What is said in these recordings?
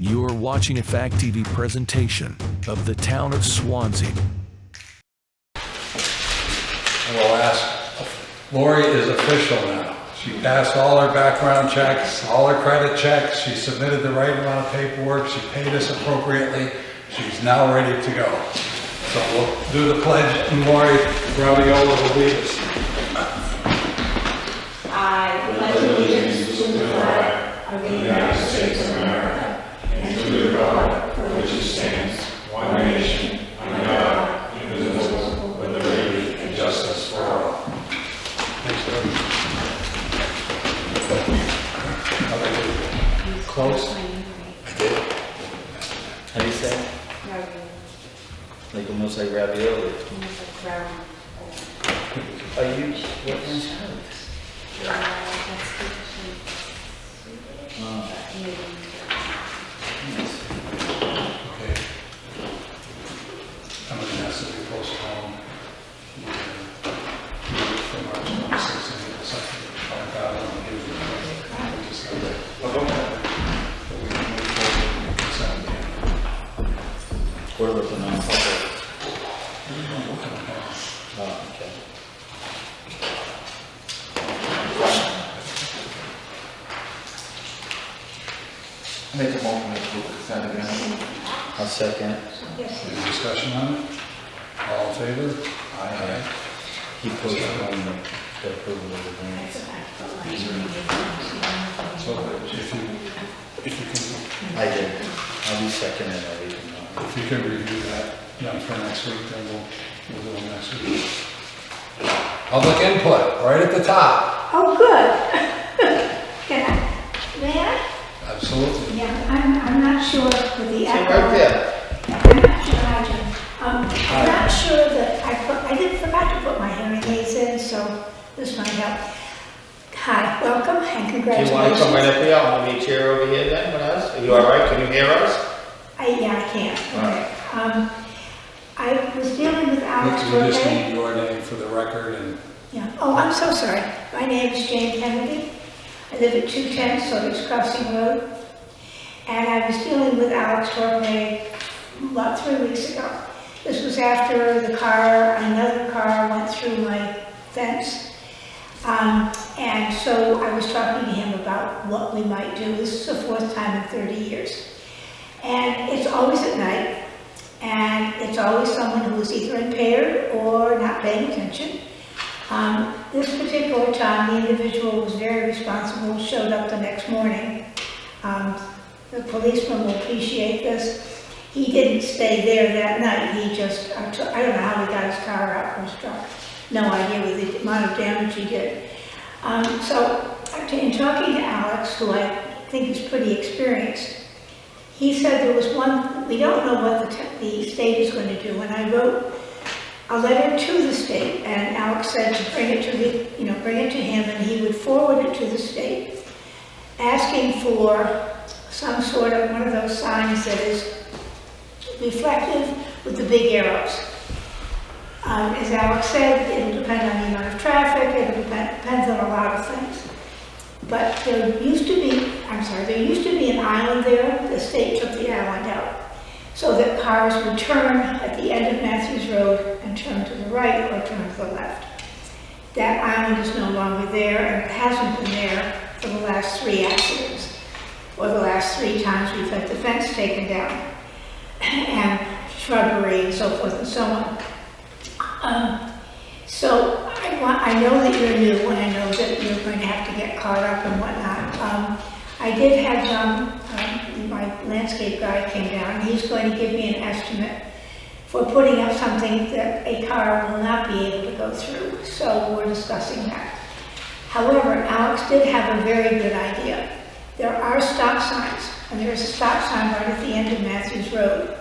You are watching a Fact TV presentation of the town of Swanzey. We'll ask, Lori is official now. She passed all her background checks, all her credit checks. She submitted the right amount of paperwork. She paid us appropriately. She's now ready to go. So we'll do the pledge, and Lori Graviola will lead us. I pledge allegiance to the flag of the United States of America and to the republic for which it stands, one nation, under God, indivisible, with liberty and justice for all. Thanks, Lori. Close? I did. How do you say? Like almost like ravioli. Are you what kind of Okay. I'm going to ask that we postpone from March 26th and April 2nd. Oh, God, I'm going to give you the we just got that. But we can move forward and consent again. what about the non-public? Oh, okay. Make a motion to approve consent agenda. I'll second. Any discussion on it? All in favor? Aye. He postponed the approval of the grants. So if you can, I did. I'll be second and I'll leave them on. if you can review that for next week, then we'll do it next week. Public input, right at the top. Oh, good. Can I, may I? Absolutely. Yeah, I'm not sure with the Sit echo. right there. I'm not sure, hi, Jim. I'm not sure that I forgot to put my hearing aids in, so this might help. Hi, welcome and Do you congratulations. want to come right up here? I'll move your chair over here then with us. Are you all right? Can you hear us? Yeah, I can. Okay. I was dealing with Alex We just Torpey. need your name for the record and Yeah. Oh, I'm so sorry. My name is Jane Kennedy. I live at 210 Soters Crossing Road. And I was dealing with Alex Torpey about 3 weeks ago. This was after another car went through my fence. And so I was talking to him about what we might do. This is the 4th time in 30 years. And it's always at night. And it's always someone who is either impaired or not paying attention. This particular time, the individual was very responsible, showed up the next morning. The policeman will appreciate this. He didn't stay there that night. He just, I don't know how he got his car out of his truck. No idea with the amount of damage he did. So in talking to Alex, who I think is pretty experienced, he said there was one, we don't know what the state is going to do. And I wrote a letter to the state, and Alex said to bring it to bring it to him, and he would forward it to the state, asking for some sort of one of those signs that is reflective with the big arrows. As Alex said, it'll depend on the amount of traffic, it'll depends on a lot of things. But there used to be an island there. The state took the island out so that cars would turn at the end of Matthews Road and turn to the right or turn to the left. That island is no longer there, and it hasn't been there for the last 3 accidents, or the last 3 times we've had the fence taken down, and shrubbery and so forth and so on. So I know that you're new, and I know that you're going to have to get caught up and whatnot. I did have John, my landscape guy, came down, and he's going to give me an estimate for putting up something that a car will not be able to go through. So we're discussing that. However, Alex did have a very good idea. There are stop signs, and there's a stop sign right at the end of Matthews Road.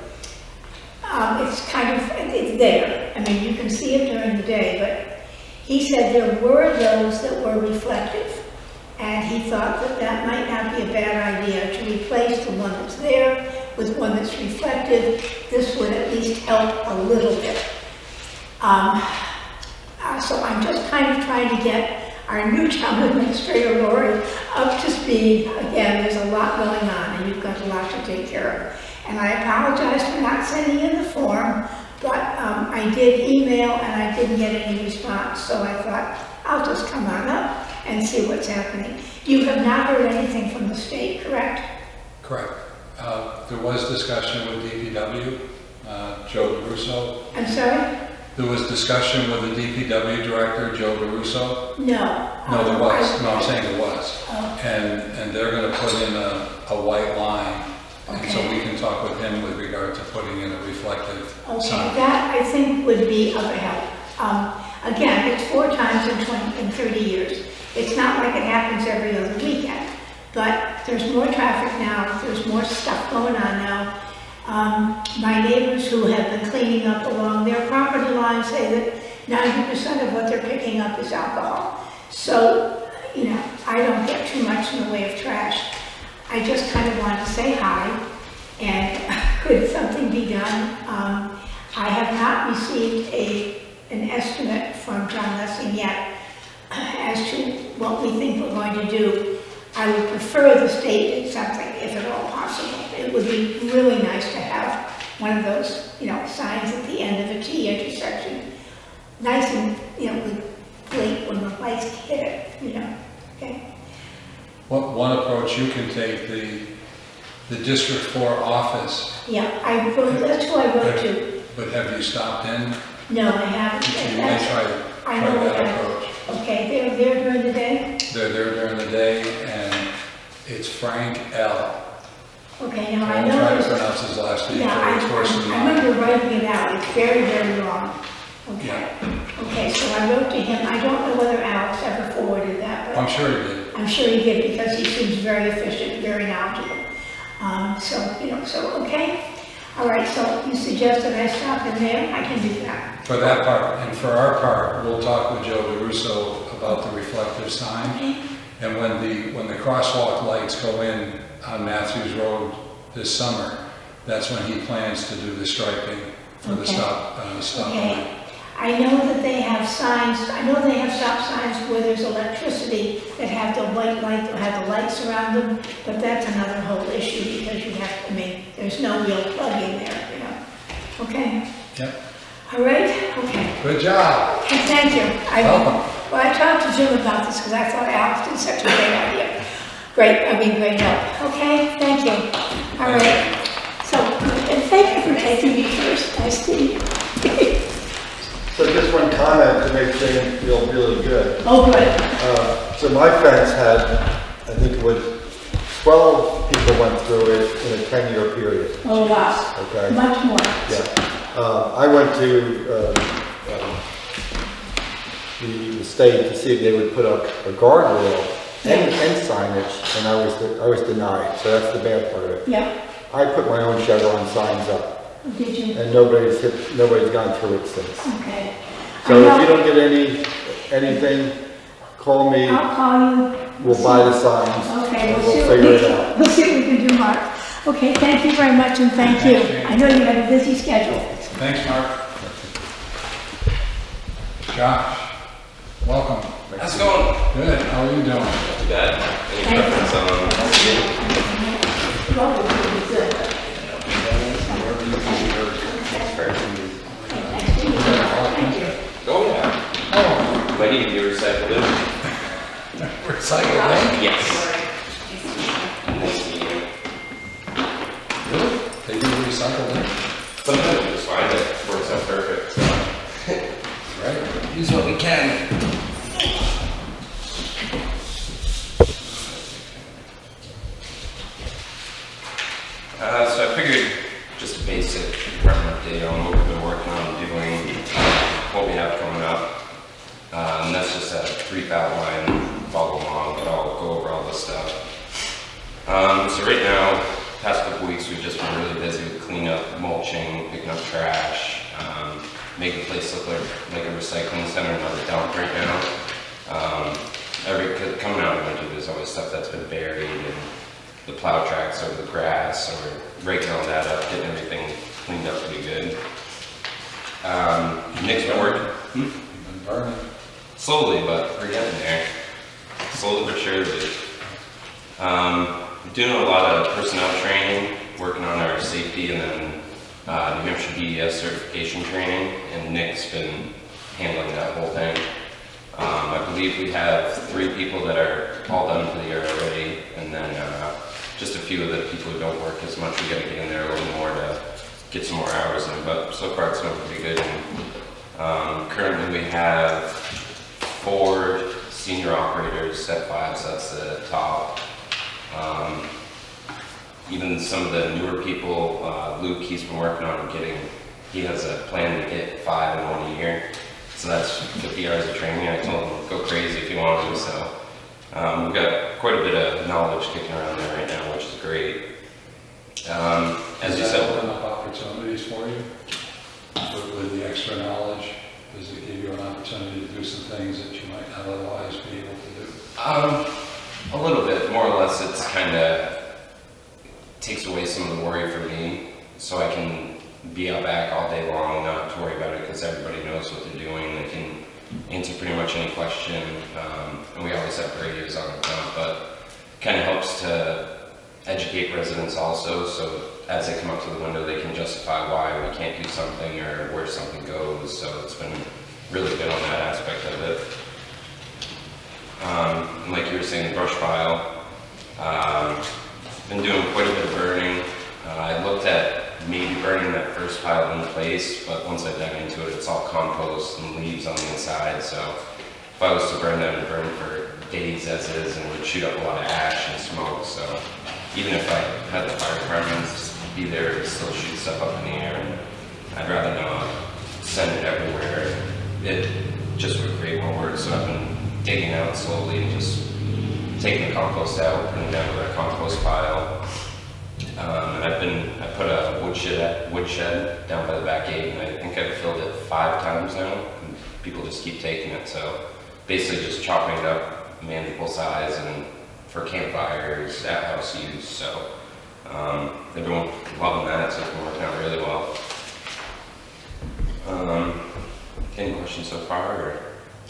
It's there. I mean, you can see it during the day, but he said there were those that were reflective. And he thought that that might not be a bad idea to replace the one that's there with one that's reflective. This would at least help a little bit. So I'm just kind of trying to get our new town administrator, Lori, up to speed. Again, there's a lot going on, and you've got a lot to take care of. And I apologize for not sending in the form, but I did email and I didn't get any response, so I thought I'll just come on up and see what's happening. You have not heard anything from the state, correct? Correct. There was discussion with DPW, Joe DeRusso. I'm sorry? There was discussion with the DPW director, Joe DeRusso. No. No, there was. No, I'm saying there was. Oh. And they're going to put in a white line. And so Okay. we can talk with him with regard to putting in a reflective Okay, sign. that I think would be of help. Again, it's 4 times in 30 years. It's not like it happens every other weekend, but there's more traffic now, there's more stuff going on now. My neighbors who have been cleaning up along their property line say that 90% of what they're picking up is alcohol. So, you know, I don't get too much in the way of trash. I just kind of wanted to say hi, and could something be done? I have not received an estimate from John Lessing yet as to what we think we're going to do. I would prefer the state did something, if at all possible. It would be really nice to have one of those, you know, signs at the end of a T intersection. Nice and, you know, with blink when the lights hit it, you know, okay? One approach you can take, the District 4 office. Yeah, that's who I wrote to. But have you stopped in? No, I haven't. You may I try know that that. approach. Okay, they're there during the day? They're there during the day, and it's Frank L. Okay, now I I'll know try to there's. pronounce his last name Yeah, for it's worse than I mine. remember writing it out. It's very, very long. Okay. Yeah. Okay, so I wrote to him. I don't know whether Alex ever forwarded that, but I'm sure he did. I'm sure he did because he seems very efficient, very knowledgeable. So, you know, so, okay. All right, so you suggest that I stop in there? I can do that. For that part, and for our part, we'll talk with Joe DeRusso about the reflective sign. Okay. And when the crosswalk lights go in on Matthews Road this summer, that's when he plans to do the striping for the Okay. stop Okay. line. I know that they have signs, I know they have stop signs where there's electricity that have the white light, that have the lights around them, but that's another whole issue because you have, I mean, there's no real plug in there, you know. Okay, Yep. all right, okay. Good job. And thank you. Welcome. Well, I talked to Jim about this because I thought Alex did such a great idea. Great help. Okay, thank you. All right. So, and thank you for taking me first. Nice to meet you. So just one comment to make Jane feel really good. Oh, good. So my fence had, I think it was 12 people went through it in a 10-year period. Oh, wow. Okay. Much more. Yeah. I went to the state to see if they would put up a guardrail and signage, and I was denied. So that's the bad part of it. Yeah. I put my own Chevron signs up, Did you? and nobody's gone through it since. Okay. So if you don't get anything, call me. I'll call you. We'll buy the signs. Okay, And we'll see we'll what figure we it out. we'll see what we can do, Mark. Okay, thank you very much, and thank you. Thanks, Jane. I know you have a busy schedule. Thanks, Mark. Josh, welcome. How's it going? Good. How are you doing? Too bad. Any Thank you. preference on? Probably pretty good. Oh, yeah. Oh, Might even be recycled in. recycling? Yes. Nice to meet you. Really? They do recycling? Sometimes we just find it works out perfect. So. Right. Use what we can. So I figured just a basic department update on what we've been working on doing, what we have coming up. And that's just a brief outline, follow along, but I'll go over all this stuff. So right now, past couple weeks, we've just been really busy with cleanup, mulching, picking up trash, making the place look like a recycling center, not a dump right now. Coming out of winter, there's always stuff that's been buried, and the plow tracks over the grass, so we're raking all that up, getting everything cleaned up pretty good. Nick's been working. You've been burning. Slowly, but we're getting there. slowly but surely. Doing a lot of personnel training, working on our safety, and then New Hampshire BES certification training, and Nick's been handling that whole thing. I believe we have 3 people that are all done for the year already, and then just a few of the people who don't work as much. We got to get in there a little more to get some more hours in, but so far it's going pretty good. And, currently we have 4 senior operators, step 5, so that's the top. Even some of the newer people, Luke, he's been working on he has a plan to get 5 in 1 year. So that's 50 hours of training. I told him, go crazy if you want to. So we've got quite a bit of knowledge kicking around there right now, which is great. As you Does that said, open up opportunities for you? With the extra knowledge, does it give you an opportunity to do some things that you might not otherwise be able to do? a little bit, more or less. It's kind of takes away some of the worry for me, so I can be out back all day long, not to worry about it, because everybody knows what they're doing. They can answer pretty much any question, and we always have radios on the front, but kind of helps to educate residents also, so as they come up to the window, they can justify why we can't do something or where something goes. So it's been really good on that aspect of it. And like you were saying, the brush pile, been doing quite a bit of burning. I looked at maybe burning that first pile in place, but once I dug into it, it's all compost and leaves on the inside. So if I was to burn that, it'd burn for days as is, and it would shoot up a lot of ash and smoke. So even if I had the fire department be there to still shoot stuff up in the air, and I'd rather not send it everywhere. It just would create more work. So I've been digging out slowly and just taking the compost out, putting it down to that compost pile. And I put a woodshed down by the back gate, and I think I've filled it 5 times now, and people just keep taking it. So basically just chopping it up, manageable size, and for campfires, at house use. So they've been loving that, so it's been working out really well. Any questions so far, or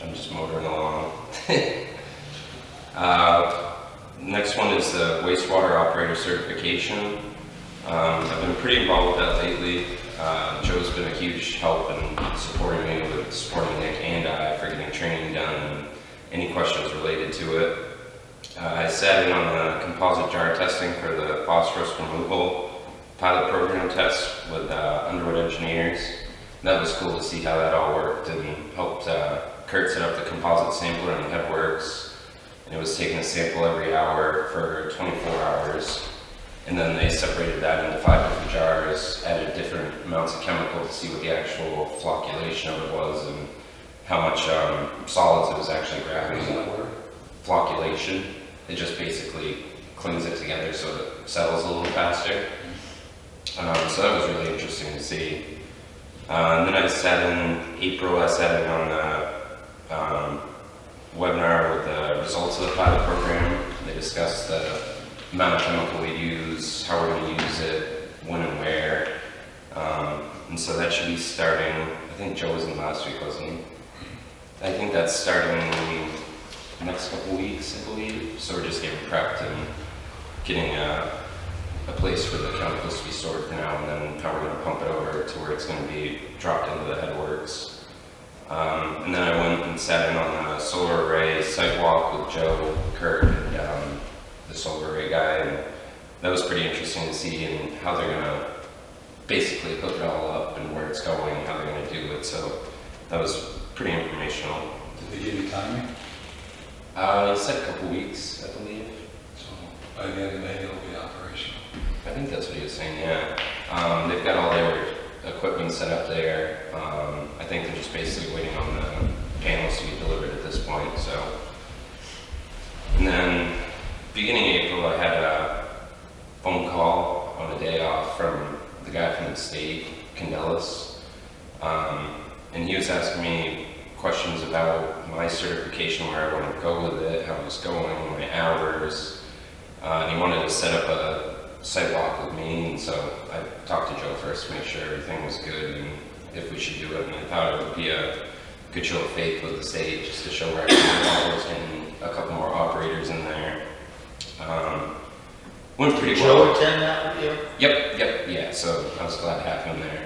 I'm just motoring along? Next one is the wastewater operator certification. I've been pretty involved with that lately. Joe's been a huge help in supporting me with supporting Nick and I for getting training done and any questions related to it. I sat in on the composite jar testing for the phosphorus removal pilot program test with Underwood Engineers. That was cool to see how that all worked, and helped Kurt set up the composite sampler in Headworks. And it was taking a sample every hour for 24 hours. And then they separated that into 5 different jars, added different amounts of chemical to see what the actual flocculation of it was and how much solids it was actually grabbing. Does that work? Flocculation. It just basically cleans it together so it settles a little faster. So that was really interesting to see. And then I sat in April, I sat in on the webinar with the results of the pilot program. They discussed the amount of chemical we use, how we're going to use it, when and where. And so that should be starting, I think Joe was in last week, wasn't he? I think that's starting the next couple weeks, I believe. So we're just getting prepped and getting a place for the chemicals to be stored for now, and then how we're going to pump it over to where it's going to be dropped into the Headworks. And then I went and sat in on the solar array site walk with Joe, Kurt, and the solar array guy, and that was pretty interesting to see and how they're going to basically hook it all up and where it's going, how they're going to do it. So that was pretty informational. Did they give you timing? He said a couple weeks, I believe. So by the end of May, it'll be operational. I think that's what he was saying, yeah. They've got all their equipment set up there. I think they're just basically waiting on the panels to be delivered at this point. So, and then beginning of April, I had a phone call on a day off from the guy from the state, Candelas, and he was asking me questions about my certification, where I want to go with it, how it's going, my hours, and he wanted to set up a site walk with me, and so I talked to Joe first to make sure everything was good and if we should do it, and I thought it would be a good show of faith with the state, just to show where I was getting a couple more operators in there. Went pretty Joe well. attend that with you? Yep, yeah, so I was glad to have him there.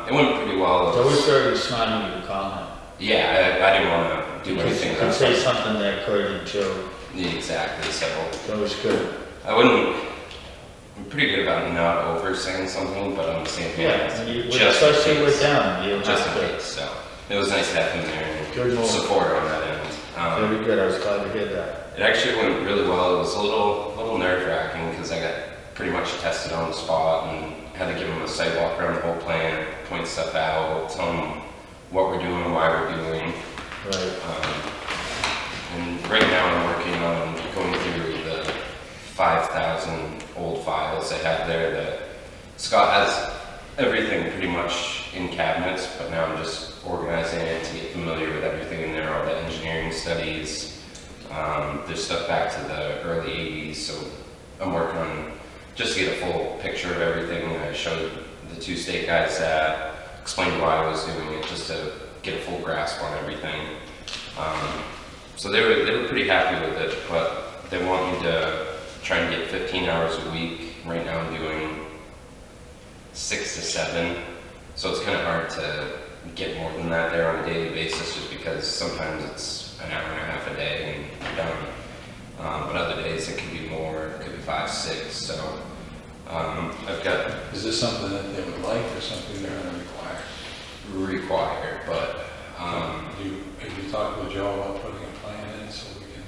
It went pretty well. It's always very smart of you to call him. Yeah, I didn't want to do Because anything. you could say something that occurred in Joe. Yeah, exactly, so It's always good. I'm pretty good about not over saying something, but I'm the same thing. Especially with them, you Just have in to. case, so it was nice to have him there Good and move. support on that end. Very good, I was glad to hear that. It actually went really well. It was a little nerve-wracking because I got pretty much tested on the spot and had to give him a site walk around the whole plant, point stuff out, tell him what we're doing, why we're doing. Right. And right now I'm working on going through the 5,000 old files I have there that Scott has everything pretty much in cabinets, but now I'm just organizing it to get familiar with everything in there, all the engineering studies. There's stuff back to the early 80s, so I'm working on just to get a full picture of everything. I showed the two state guys that, explained why I was doing it, just to get a full grasp on everything. So they were pretty happy with it, but they want me to try and get 15 hours a week. Right now I'm doing 6 to 7, so it's kind of hard to get more than that there on a daily basis, just because sometimes it's an hour and a half a day and you're done. But other days it could be more, it could be 5, 6. So I've got Is this something that they would like or something they're gonna require? but Have you talked with Joe about putting a plan in so we can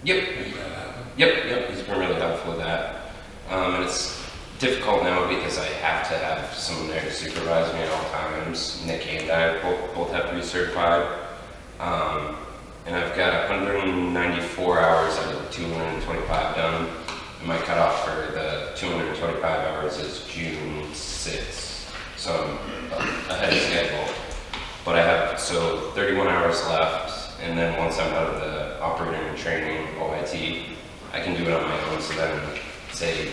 yep. make that happen? Yep, he's been really helpful with that. And it's difficult now because I have to have someone there to supervise me at all times. Nick and I both have to be certified. And I've got 194 hours out of the 225 done. And my cutoff for the 225 hours is June 6th. So I'm ahead of schedule. But I have, 31 hours left. And then once I'm out of the operator and training, OIT, I can do it on my own. So then, say,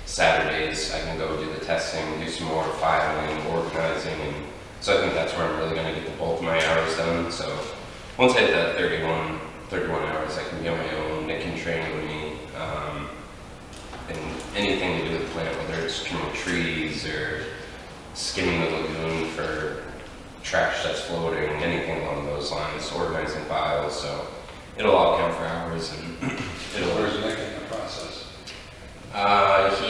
Saturdays, I can go do the testing, do some more filing, organizing. And so I think that's where I'm really going to get the bulk of my hours done. So once I hit that 31 hours, I can be on my own. Nick can train with me. And anything to do with the plant, whether it's trimming trees or skimming the lagoon for trash that's floating, anything along those lines, organizing files. So it'll all count for hours, and Where's Nick in the process?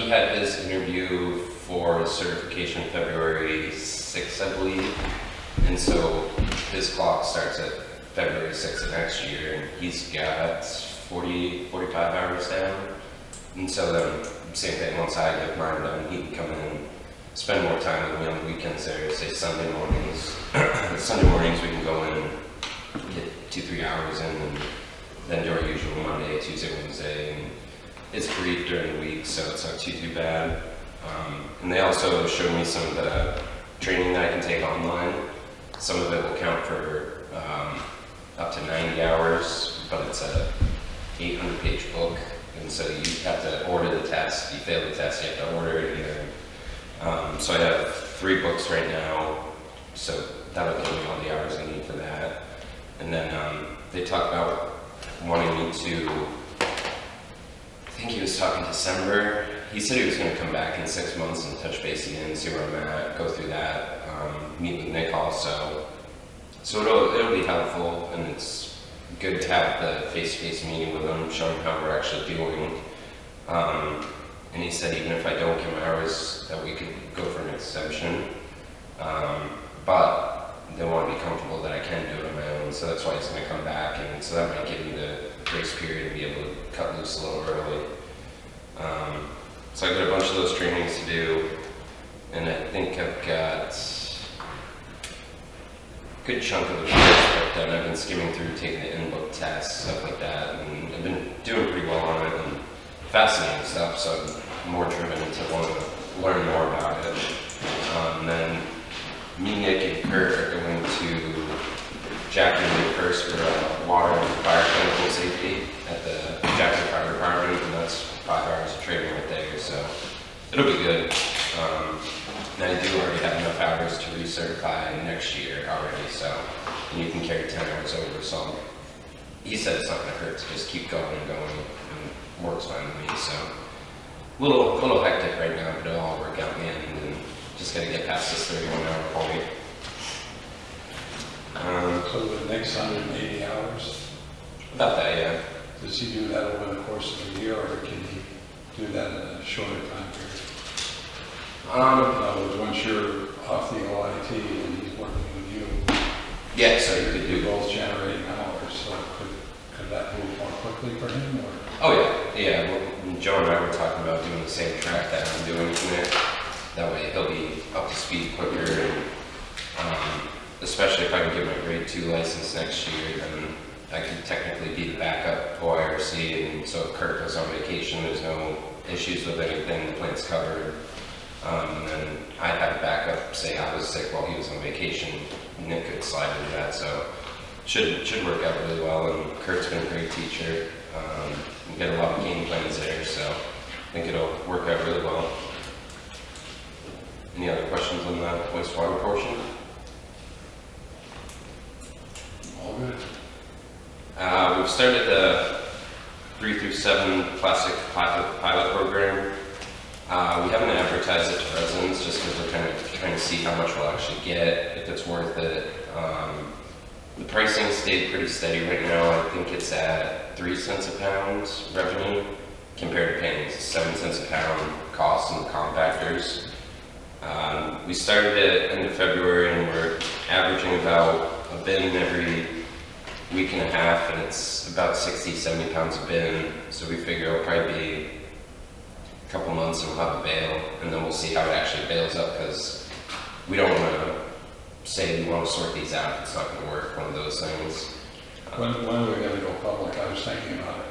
he had his interview for certification February 6th, I believe. And so his clock starts at February 6th of next year, and he's got 45 hours down. And so then, same thing, once I get mine done, he can come in and spend more time with me on the weekends there, say Sunday mornings. Sunday mornings we can go in and get 2-3 hours in, and then do our usual Monday, Tuesday, Wednesday. And it's brief during the week, so it's not too bad. And they also showed me some of the training that I can take online. Some of it will count for up to 90 hours, but it's a 800-page book. And so you have to order the test. You fail the test, you have to order it again. So I have 3 books right now, so that'll give me all the hours I need for that. And then they talked about wanting me to, I think he was talking December. He said he was going to come back in 6 months and touch base again, see where I'm at, go through that, meet with Nick also. So it'll be helpful, and it's good to have the face-to-face meeting with him, showing how we're actually doing. And he said even if I don't get my hours, that we could go for an exemption. But they want to be comfortable that I can do it on my own, so that's why he's going to come back, and so that might give me the grace period to be able to cut loose a little early. So I got a bunch of those trainings to do, and I think I've got a good chunk of the course done. I've been skimming through, taking the in-book tests, stuff like that, and I've been doing pretty well on it, and fascinating stuff, so I'm more driven to want to learn more about it. And then me, Nick, and Kurt are going to Jacksonville first for water and fire chemical safety at the Jackson Fire Department, and that's 5 hours of training right there, so it'll be good. And I do already have enough enough hours to recertify next year already, so, and you can carry 10 hours over, so he said it's not gonna hurt to just keep going and going, and works fine with me, so. Little hectic right now, but it'll all work out in the end, and just gotta get past this 31-hour point. So the next 180 hours, About that, yeah. does he do that over the course of the year, or can he do that in a shorter time period? In other words, once you're off the OIT and he's working with you, Yeah, so you could you're do. both generating hours, so could that move more quickly for him, or? Oh yeah. Well, Joe and I were talking about doing the same track that I'm doing tonight. That way he'll be up to speed quicker, and especially if I can get my grade 2 license next year, then I can technically be the backup OIRC, and so if Kurt goes on vacation, there's no issues with anything, the plant's covered. And then I'd have a backup, say I was sick while he was on vacation, Nick could slide into that, so should work out really well, and Kurt's been a great teacher. We got a lot of game plans there, so I think it'll work out really well. Any other questions on the wastewater portion? All good. We've started the 3 through 7 plastic pilot program. We haven't advertised it to residents just because we're kind of trying to see how much we'll actually get, if it's worth it. The pricing stayed pretty steady right now. I think it's at 3 cents a pound revenue compared to paying 7 cents a pound cost in the compactors. We started it end of February, and we're averaging about a bin every week and a half, and it's about 60, 70 pounds a bin. So we figure it'll probably be a couple months and we'll have a bale, and then we'll see how it actually bales up, because we don't want to say we want to sort these out if it's not going to work, one of those things. When are we going to go public? I was thinking about it.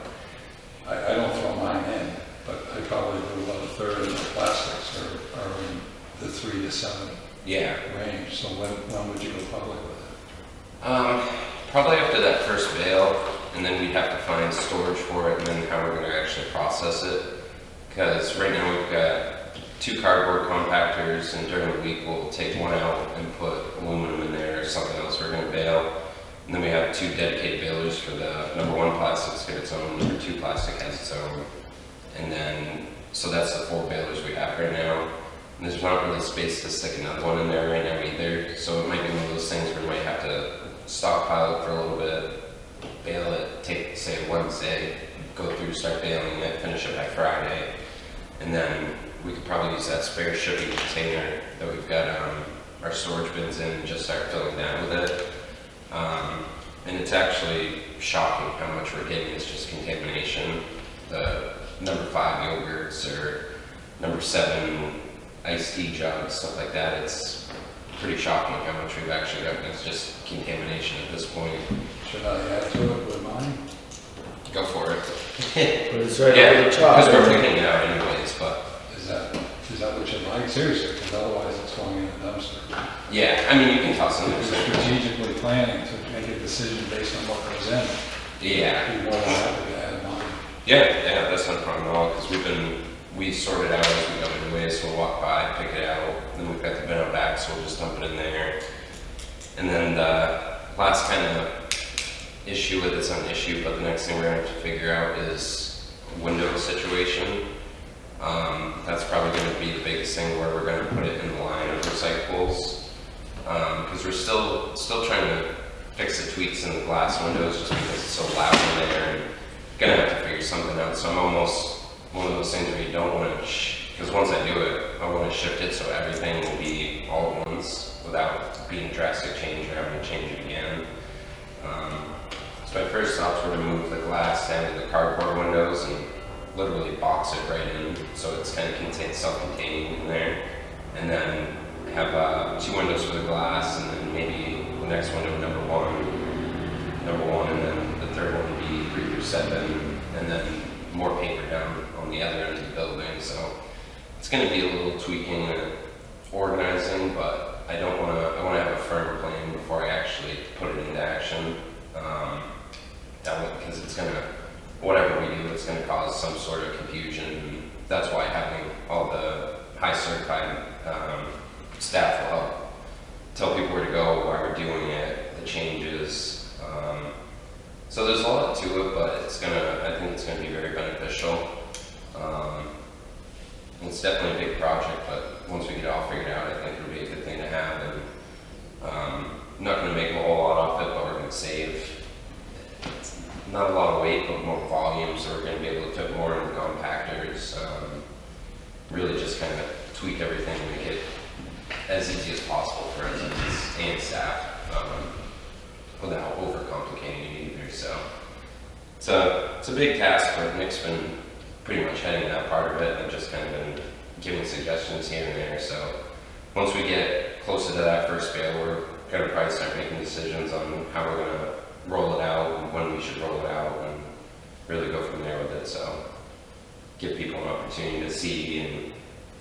I don't throw mine in, but I probably do about a third of the plastics are in the 3 to 7 Yeah. range. So when would you go public with it? Probably after that first bale, and then we'd have to find storage for it, and then how we're going to actually process it. Because right now we've got 2 cardboard compactors, and during the week we'll take one out and put aluminum in there or something else we're going to bale. And then we have 2 dedicated balers for the number 1 plastic's got its own, number 2 plastic has its own. And then, so that's the 4 balers we have right now. And there's not really space to stick another one in there right now either. So it might be one of those things where we might have to stockpile it for a little bit, bale it, take, say, Wednesday, go through, start baling it, finish it by Friday. And then we could probably use that spare shipping container that we've got our storage bins in and just start filling that with it. And it's actually shocking how much we're getting. It's just contamination. The number 5 yogurts or number 7 iced tea jugs, stuff like that. It's pretty shocking how much we've actually gotten. It's just contamination at this point. Should I add to it with mine? Go for it. But it's right Yeah, over the because top. we're picking it out anyways, but Is that what you'd like? Seriously, because otherwise it's going in the dumpster. yeah, I mean, you can toss them in If you're there. strategically planning to make a decision based on what goes in, Yeah. you'd more than happy to add mine. Yeah, that's not a problem at all, because we sort it out as we go anyway, so we'll walk by, pick it out, then we've got the bin out back, so we'll just dump it in there. And then the last kind of issue with it's not an issue, but the next thing we're gonna have to figure out is window situation. That's probably gonna be the biggest thing, where we're gonna put it in the line of recyclables. Because we're still trying to fix the tweaks in the glass windows, just because it's so loud in there, and gonna have to figure something out. So I'm almost one of those things where you don't want to, because once I do it, I want to shift it so everything will be all at once without being a drastic change or having to change it again. So my first thoughts were to move the glass down to the cardboard windows and literally box it right in, so it's kind of self-contained in there, and then have 2 windows for the glass, and then maybe the next window number one, and then the third one would be 3 through 7, and then more paper down on the other end of the building. So it's going to be a little tweaking and organizing, but I want to have a firm plan before I actually put it into action. That way, because it's going to, whatever we do, it's going to cause some sort of confusion. That's why having all the high certified staff will help it's definitely a big project, but once we get it all figured out, I think it'll be a good thing to have. And I'm not going to make a whole lot off it, but we're going to save not a lot of weight, but more volume, so we're going to be able to fit more in the compactors. Really just kind of tweak everything and make it as easy as possible for residents and staff, without overcomplicating it either. So it's a big task, but Nick's been pretty much heading that part of it, and I've just kind of been giving suggestions here and there. So once we get closer to that first bale, we're going to probably start making decisions on how we're going to roll it out and when we should roll it out, and really go from there with it. So give people an opportunity to see and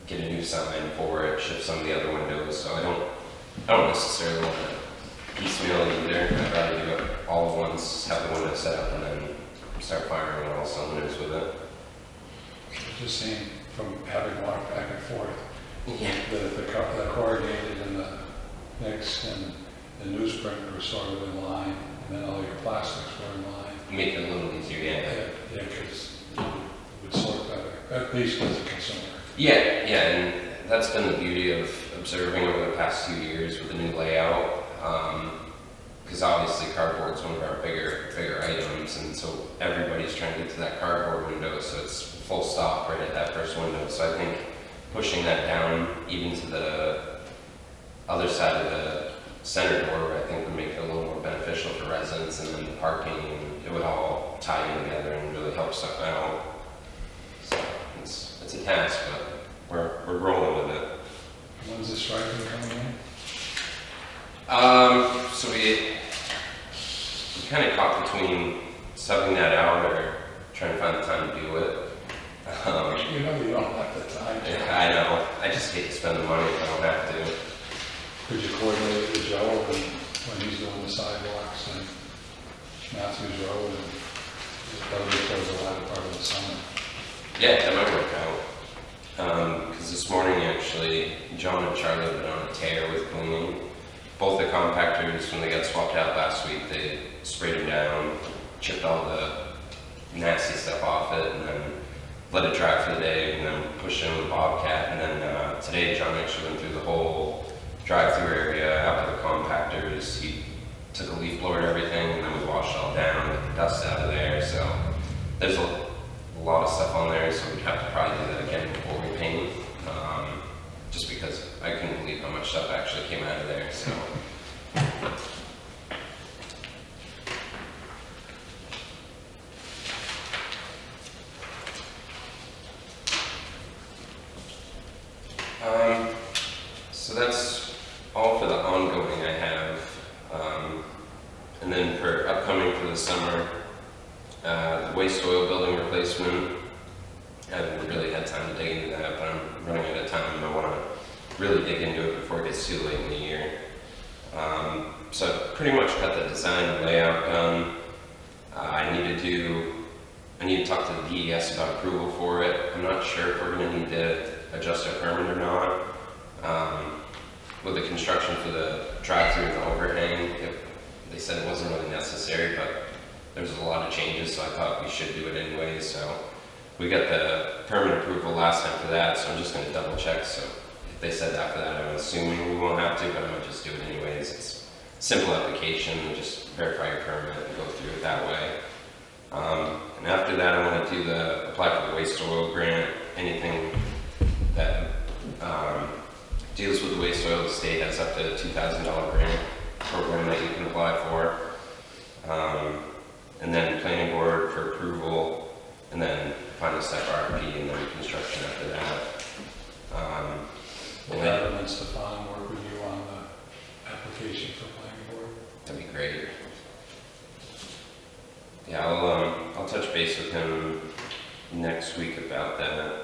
get a new sign for it, shift some of the other windows. So I don't necessarily want to piecemeal it either. I'd rather do it all at once, have the window set up, and then start firing on all cylinders with it. Just seeing from having walked back and forth, Yeah. the corrugated and the mix and the newsprint were sort of in line, and then all your plastics were in line. Make it a little easier, yeah. Yeah, because it would sort better, at least as a consumer. Yeah, and that's been the beauty of observing over the past 2 years with the new layout. Because obviously cardboard's one of our bigger items, and so everybody's trying to get to that cardboard window, so it's full stop right at that first window. So I think pushing that down even to the other side of the center door, I think would make it a little more beneficial for residents, and then the parking, and it would all tie in together and really help stuff out. So it's a task, but we're rolling with it. When's the striping coming in? So we kind of caught between subbing that out or trying to find the time to do it. You know you don't have the time. I know. I just hate to spend the money if I don't have to. Could you coordinate with Joe when he's doing the sidewalks and Matthews Road, and that'll be towards the latter part of the summer? Yeah, that might work out. Because this morning, actually, John and Charlie have been on a tear with cleaning. Both the compactors, when they got swapped out last week, they sprayed them down, chipped all the nasty stuff off it, and then let it dry for the day, and then pushed it in with a Bobcat. And then today, John actually went through the whole drive-through area after the compactors. He took a leaf blower to everything, and then we washed it all down, get the dust out of there. So there's a lot of stuff on there, so we'd have to probably do that again before we paint. Just because I couldn't believe how much stuff actually came out of there. So. So that's all for the ongoing I have. And then for upcoming for the summer, the waste oil building replacement. I haven't really had time to dig into that, but I'm running out of time. I want to really dig into it before it gets too late in the year. So I've pretty much got the design and layout done. I need to talk to the DES about approval for it. I'm not sure if we're going to need to adjust our permit or not. With the construction for the drive-through and the overhang, they said it wasn't really necessary, but there's a lot of changes, so I thought we should do it anyway. So we got the permit approval last time for that, so I'm just going to double check. So if they said after that, I'm assuming we won't have to, but I might just do it anyways. It's a simple application, just verify your permit and go through it that way. And after that, I want to apply for the waste oil grant. Anything that deals with the waste oil, the state has up to a $2,000 grant program that you can apply for. And then planning board for approval, and then final step RFP, and then construction after that. We'll have them and Stefan work with you on the application for planning board. That'd be great. Yeah, I'll touch base with him next week about that.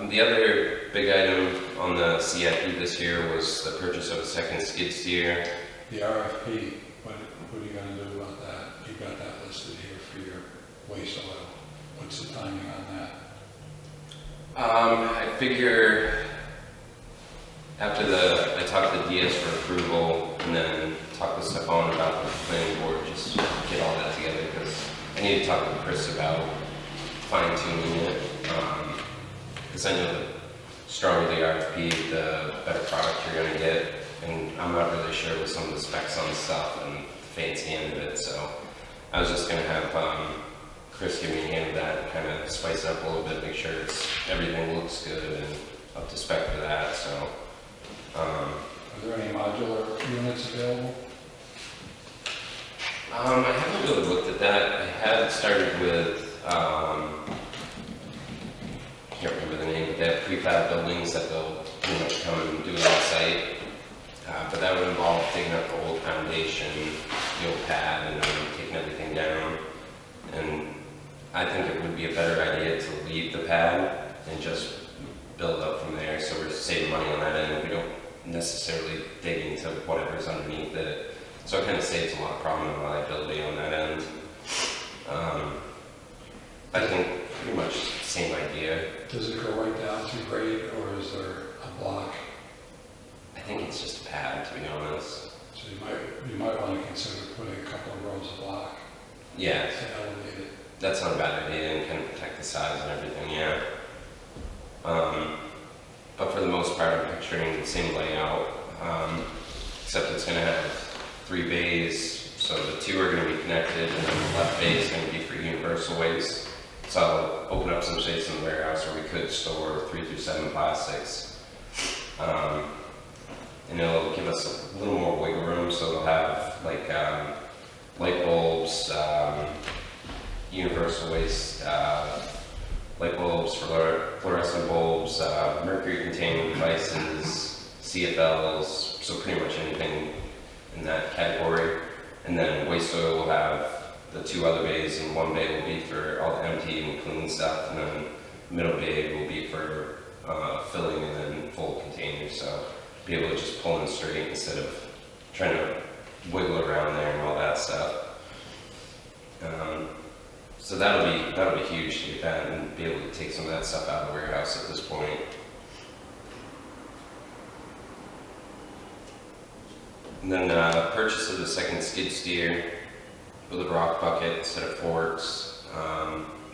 The other big item on the CIP this year was the purchase of a second skid steer. The RFP, what are you going to do about that? You got that listed here for your waste oil. What's the timing on that? I figure after I talked to the DS for approval, and then talk with Stefan about the planning board, just get all that together, because I need to talk with Chris about fine tuning it. Because I know the stronger the RFP, the better product you're gonna get, and I'm not really sure with some of the specs on stuff and the fancy end of it, so I was just gonna have Chris give me a hand of that and kind of spice it up a little bit, make sure everything looks good and up to spec for that, so. Are there any modular units available? I haven't really looked at that. I had started with, can't remember the name, but they have prefab buildings that they'll pretty much come and do it on site. But that would involve taking up the old foundation, the old pad, and then taking everything down. And I think it would be a better idea to leave the pad and just build up from there, so we're saving money on that end. We don't necessarily dig into whatever's underneath it. So it kind of saves a lot of problem and liability on that end. I think pretty much same idea. Does it go right down to grade, or is there a block? I think it's just a pad, to be honest. So you might want to consider putting a couple of rows of block Yeah, to elevate it. that's not a bad idea and kind of protect the size and everything, yeah. But for the most part, I'm picturing the same layout, except it's going to have 3 bays, so the 2 are going to be connected, and then the left bay is going to be for universal waste. So I'll open up some space in the warehouse where we could store 3 through 7 plastics. And it'll give us a little more wiggle room, so it'll have like light bulbs, universal waste, light bulbs, fluorescent bulbs, mercury containing devices, CFLs, so pretty much anything in that category. And then waste oil will have the 2 other bays, and 1 bay will be for all the empty and clean stuff, and then middle bay will be for filling and then full containers, so be able to just pull in straight instead of trying to wiggle around there and all that stuff. So that'll be huge to get that and be able to take some of that stuff out of the warehouse at this point. And then purchase of the second skid steer with a rock bucket instead of forks.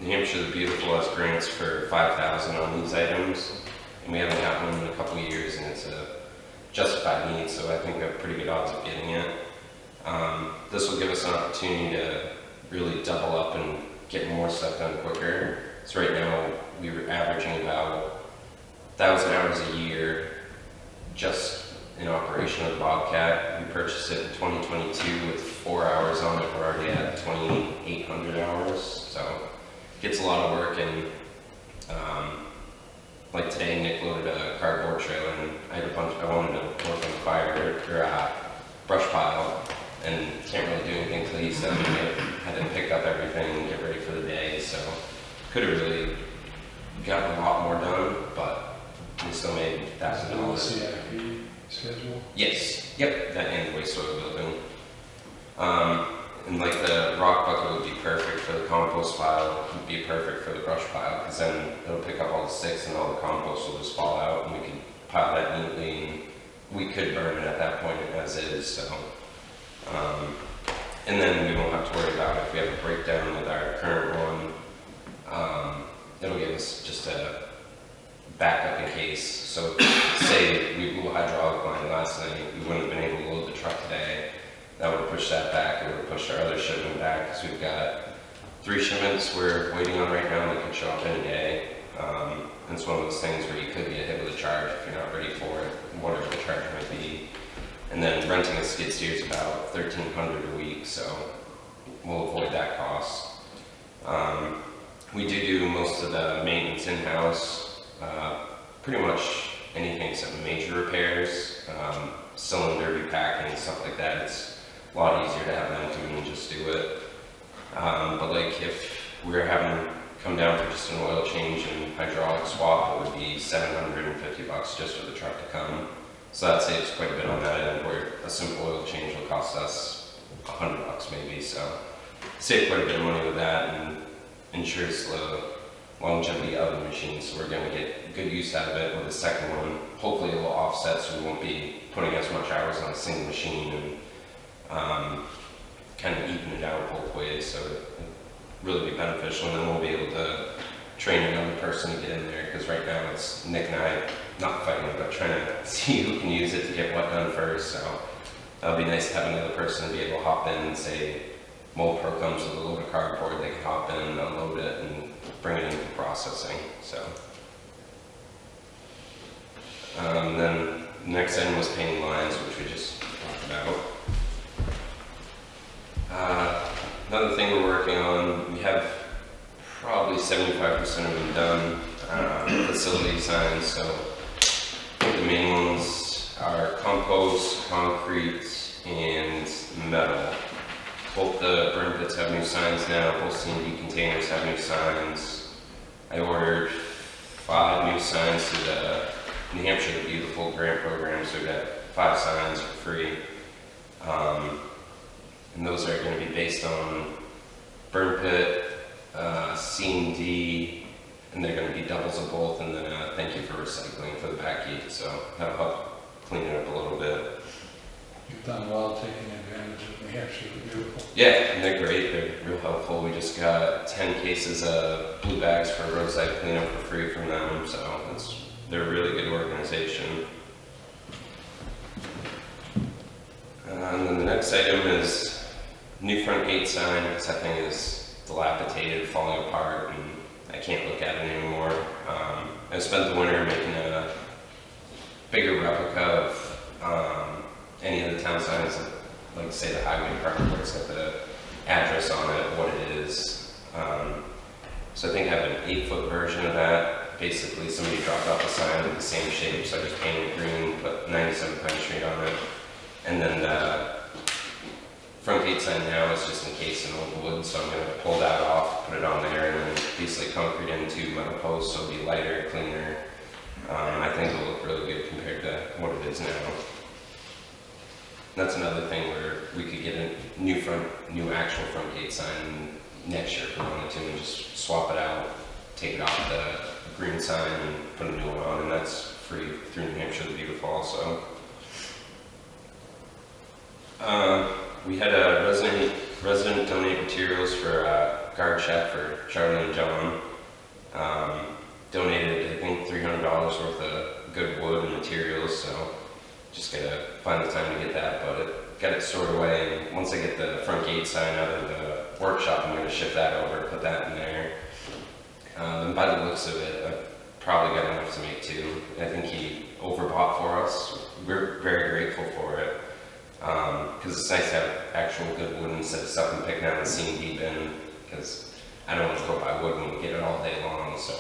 New Hampshire the Beautiful has grants for $5,000 on these items, and we haven't got one in a couple years, and it's a justified need, so I think we have pretty good odds of getting it. This will give us an opportunity to really double up and get more stuff done quicker. So right now we were averaging about 1,000 hours a year just in operation of the Bobcat. We purchased it in 2022 with 4 hours on it. We're already at 2,800 hours, so it gets a lot of work. And like today, Nick loaded a cardboard trailer, and I wanted to work on the fire or brush pile, and can't really do anything till he's done. I had to pick up everything and get ready for the day, so could have really gotten a lot more done, but we still made $1,000. CIP schedule? Yes, yep, that and waste oil building. And like the rock bucket would be perfect for the compost pile, would be perfect for the brush pile, because then it'll pick up all the sticks and all the compost will just fall out, and we can pile that neatly, and we could burn it at that point as is, so. And then we won't have to worry about if we have a breakdown with our current one. It'll give us just a backup in case. So say we blew a hydraulic line last night, we wouldn't have been able to load the truck today. That would have pushed that back. It would have pushed our other shipment back, because we've got 3 shipments we're waiting on right now that could show up any day. And it's one of those things where you could get hit with a charge if you're not ready for it, whatever the charge might be. And then renting a skid steer is about $1,300 a week, so we'll avoid that cost. We do most of the maintenance in-house, pretty much anything except major repairs, cylinder repacking, stuff like that. It's a lot easier to have them come and just do it. But like if we were having come down for just an oil change and hydraulic swap, it would be $750 just for the truck to come. So that saves quite a bit on that end, where a simple oil change will cost us $100 maybe. So save quite a bit of money with that, and ensures the longevity of the machine. So we're going to get good use out of it with the second one. Hopefully it will offset, so we won't be putting as much hours on a single machine and kind of even it out both ways, so it really be beneficial, and then we'll be able to train another person to get in there, because right now it's Nick and I not fighting, but trying to see who can use it to get what done first. So that'll be nice to have another person to be able to hop in and say, Mold Pro comes with a load of cardboard, they can hop in and unload it and bring it in for processing. So then next item was painting lines, which we just talked about. Another thing we're working on, we have probably 75% of them done, facility signs. So I think the main ones are compost, concrete, and metal. Both the burn pits have new signs now, both C&D containers have new signs. I ordered 5 new signs through the New Hampshire the Beautiful grant program, so we got 5 signs for free. And those are going to be based on burn pit, C&D, and they're going to be doubles of both, and then thank you for recycling for the back gate, so that'll help clean it up a little bit. You've done well taking advantage of New Hampshire the Beautiful. Yeah, and they're great, they're real helpful. We just got 10 cases of blue bags for roadside cleanup for free from them, so they're a really good organization. And then the next item is new front gate sign. This thing is dilapidated, falling apart, and I can't look at it anymore. I spent the winter making a bigger replica of any of the town signs, like say the highway department, where it's got the address on it, what it is. So I think I have an 8-foot version of that. Basically, somebody dropped off a sign with the same shape, so I just painted it green, put 97 Pine Street on it. And then the front gate sign now is just encased in old wood, so I'm going to pull that off, put it on there, and then basically concrete into metal posts, so it'll be lighter, cleaner. I think it'll look really good compared to what it is now. That's another thing where we could get a new actual front gate sign next year if we wanted to, and just swap it out, take it off the green sign and put a new one on, and that's free through New Hampshire the Beautiful also. We had a resident donate materials for a guard shack for Charlie and John. Donated, I think, $300 worth of good wood and materials, so just gotta find the time to get that, but got it stored away, and once I get the front gate sign out of the workshop, I'm gonna ship that over, put that in there. And by the looks of it, I've probably got enough to make 2. I think he overbought for us. We're very grateful for it. Because it's nice to have actual good wood instead of stuff and picking out the C&D bin, because I don't want to go buy wood when we get it all day long. So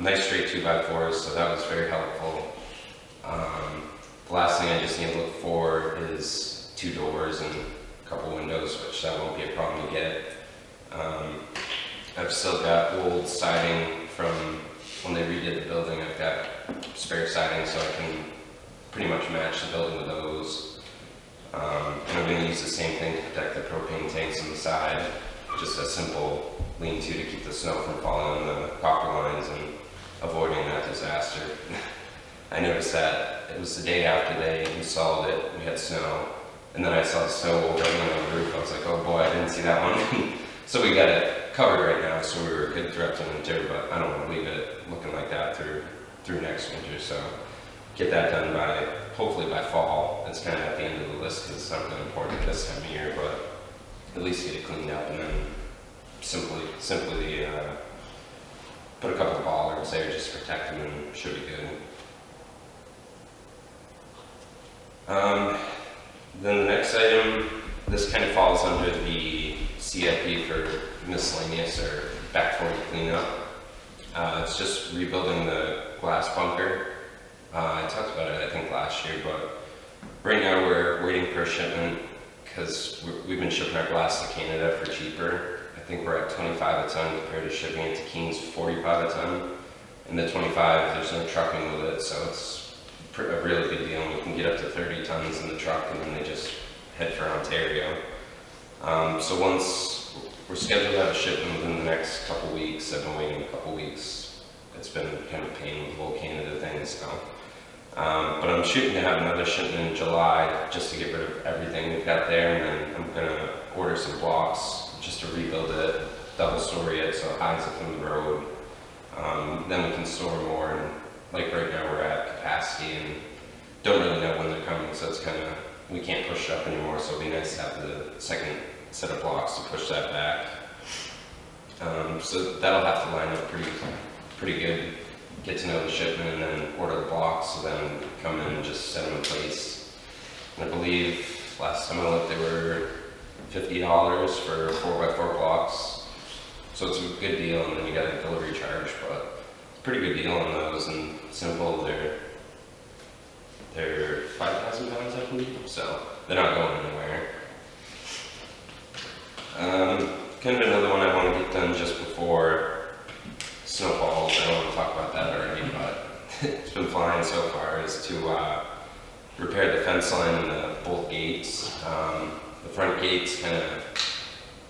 nice straight 2x4s, so that was very helpful. The last thing I just need to look for is 2 doors and a couple windows, which that won't be a problem to get. I've still got old siding from when they redid the building. I've got spare siding, so I can pretty much match the building with those. And I'm going to use the same thing to protect the propane tanks on the side. Just a simple lean-to to keep the snow from falling on the copper lines and avoiding that disaster. I noticed that it was the day after they installed it, we had snow, and then I saw the snow rolling on the roof. I was like, oh boy, I didn't see that one. So we got it covered right now, so we were good throughout the winter, but I don't want to leave it looking like that through next winter. So get that done by, hopefully by fall. It's kind of at the end of the list because it's not really important this time of year, but at least get it cleaned up, and then simply put a couple of bollards there just to protect them, and should be good. Then the next item, this kind of falls under the CIP for miscellaneous or back 40 cleanup. It's just rebuilding the glass bunker. I talked about it, I think, last year, but right now we're waiting for a shipment because we've been shipping our glass to Canada for cheaper. I think we're at 25 a ton compared to shipping it to King's 45 a ton. And the 25, there's no trucking with it, so it's a really good deal. We can get up to 30 tons in the truck, and then they just head for Ontario. So once we're scheduled to have a shipment within the next couple weeks, I've been waiting a couple weeks. It's been kind of a pain with the whole Canada thing, so But I'm shooting to have another shipment in July just to get rid of everything we've got there, and then I'm gonna order some blocks just to rebuild it, double story it so it hides it from the road. Then we can store more, and like right now we're at capacity and don't really know when they're coming, so it's kind of, we can't push it up anymore, so it'd be nice to have the second set of blocks to push that back. So that'll have to line up pretty good, get to know the shipment and then order the blocks, so then come in and just set them in place. And I believe last time I looked they were $50 for 4x4 blocks, so it's a good deal, and then you got a delivery charge, but it's a pretty good deal on those, and simple, they're 5,000 pounds I believe, so they're not going anywhere. Kind of another one I want to get done just before snow falls. I don't want to talk about that already, but it's been flying so far, is to repair the fence line and both gates. The front gate's kind of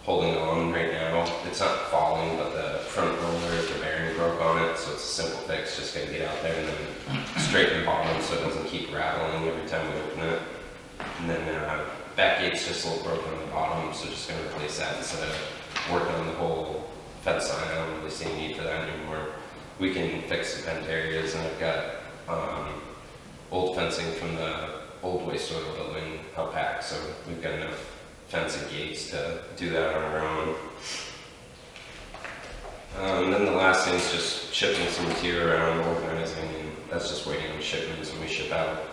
holding on right now. It's not falling, but the front roller, the bearing broke on it, so it's a simple fix. Just gotta get out there and then straighten the bottom so it doesn't keep rattling every time we open it. And then back gate's just a little broken on the bottom, so just gonna replace that instead of working on the whole fence line. I don't really see a need for that anymore. We can fix the bent areas, and I've got old fencing from the old waste oil building out back, so we've got enough fence and gates to do that on our own. And then the last thing is just shipping some material around, organizing, and that's just waiting on shipments when we ship out.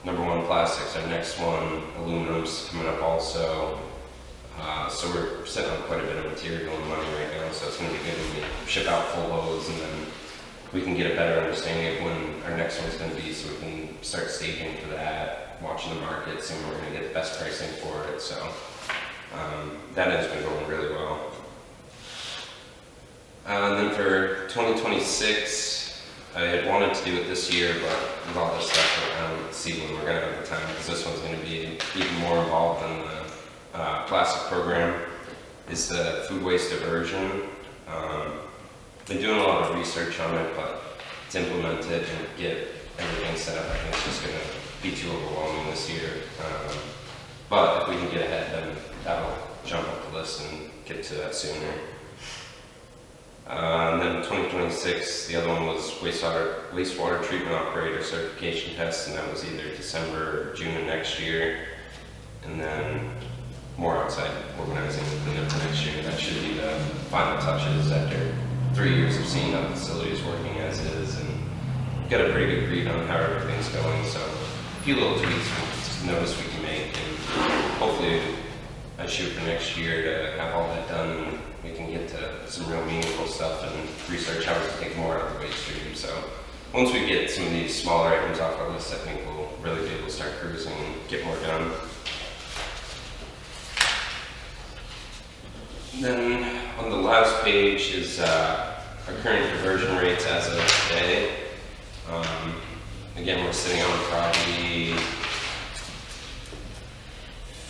Number one, plastics. Our next one, aluminum's coming up also. So we're setting up quite a bit of material and money right now, so it's going to be good when we ship out full loads, and then we can get a better understanding of when our next one's going to be, so we can start staging for that, watching the market, seeing where we're going to get the best pricing for it. So that has been going really well. And then for 2026, I had wanted to do it this year, but with all this stuff, I don't see when we're going to have the time, because this one's going to be even more involved than the plastic program, is the food waste diversion. Been doing a lot of research on it, but to implement it and get everything set up, I think it's just going to be too overwhelming this year. But if we can get ahead, then that'll jump up the list and get to that sooner. And then 2026, the other one was wastewater treatment operator certification test, and that was either December or June of next year. And then more outside organizing within for next year. That should be the final touches after 3 years of seeing how the facility is working as is, and got a pretty good read on how everything's going. So a few little tweaks we notice we can make, and hopefully I shoot for next year to have all that done, and we can get to some real meaningful stuff and research how we can take more out of the waste stream. So once we get some of these smaller items off our list, I think we'll really be able to start cruising and get more done. Then on the last page is our current conversion rates as of today. Again, we're sitting on probably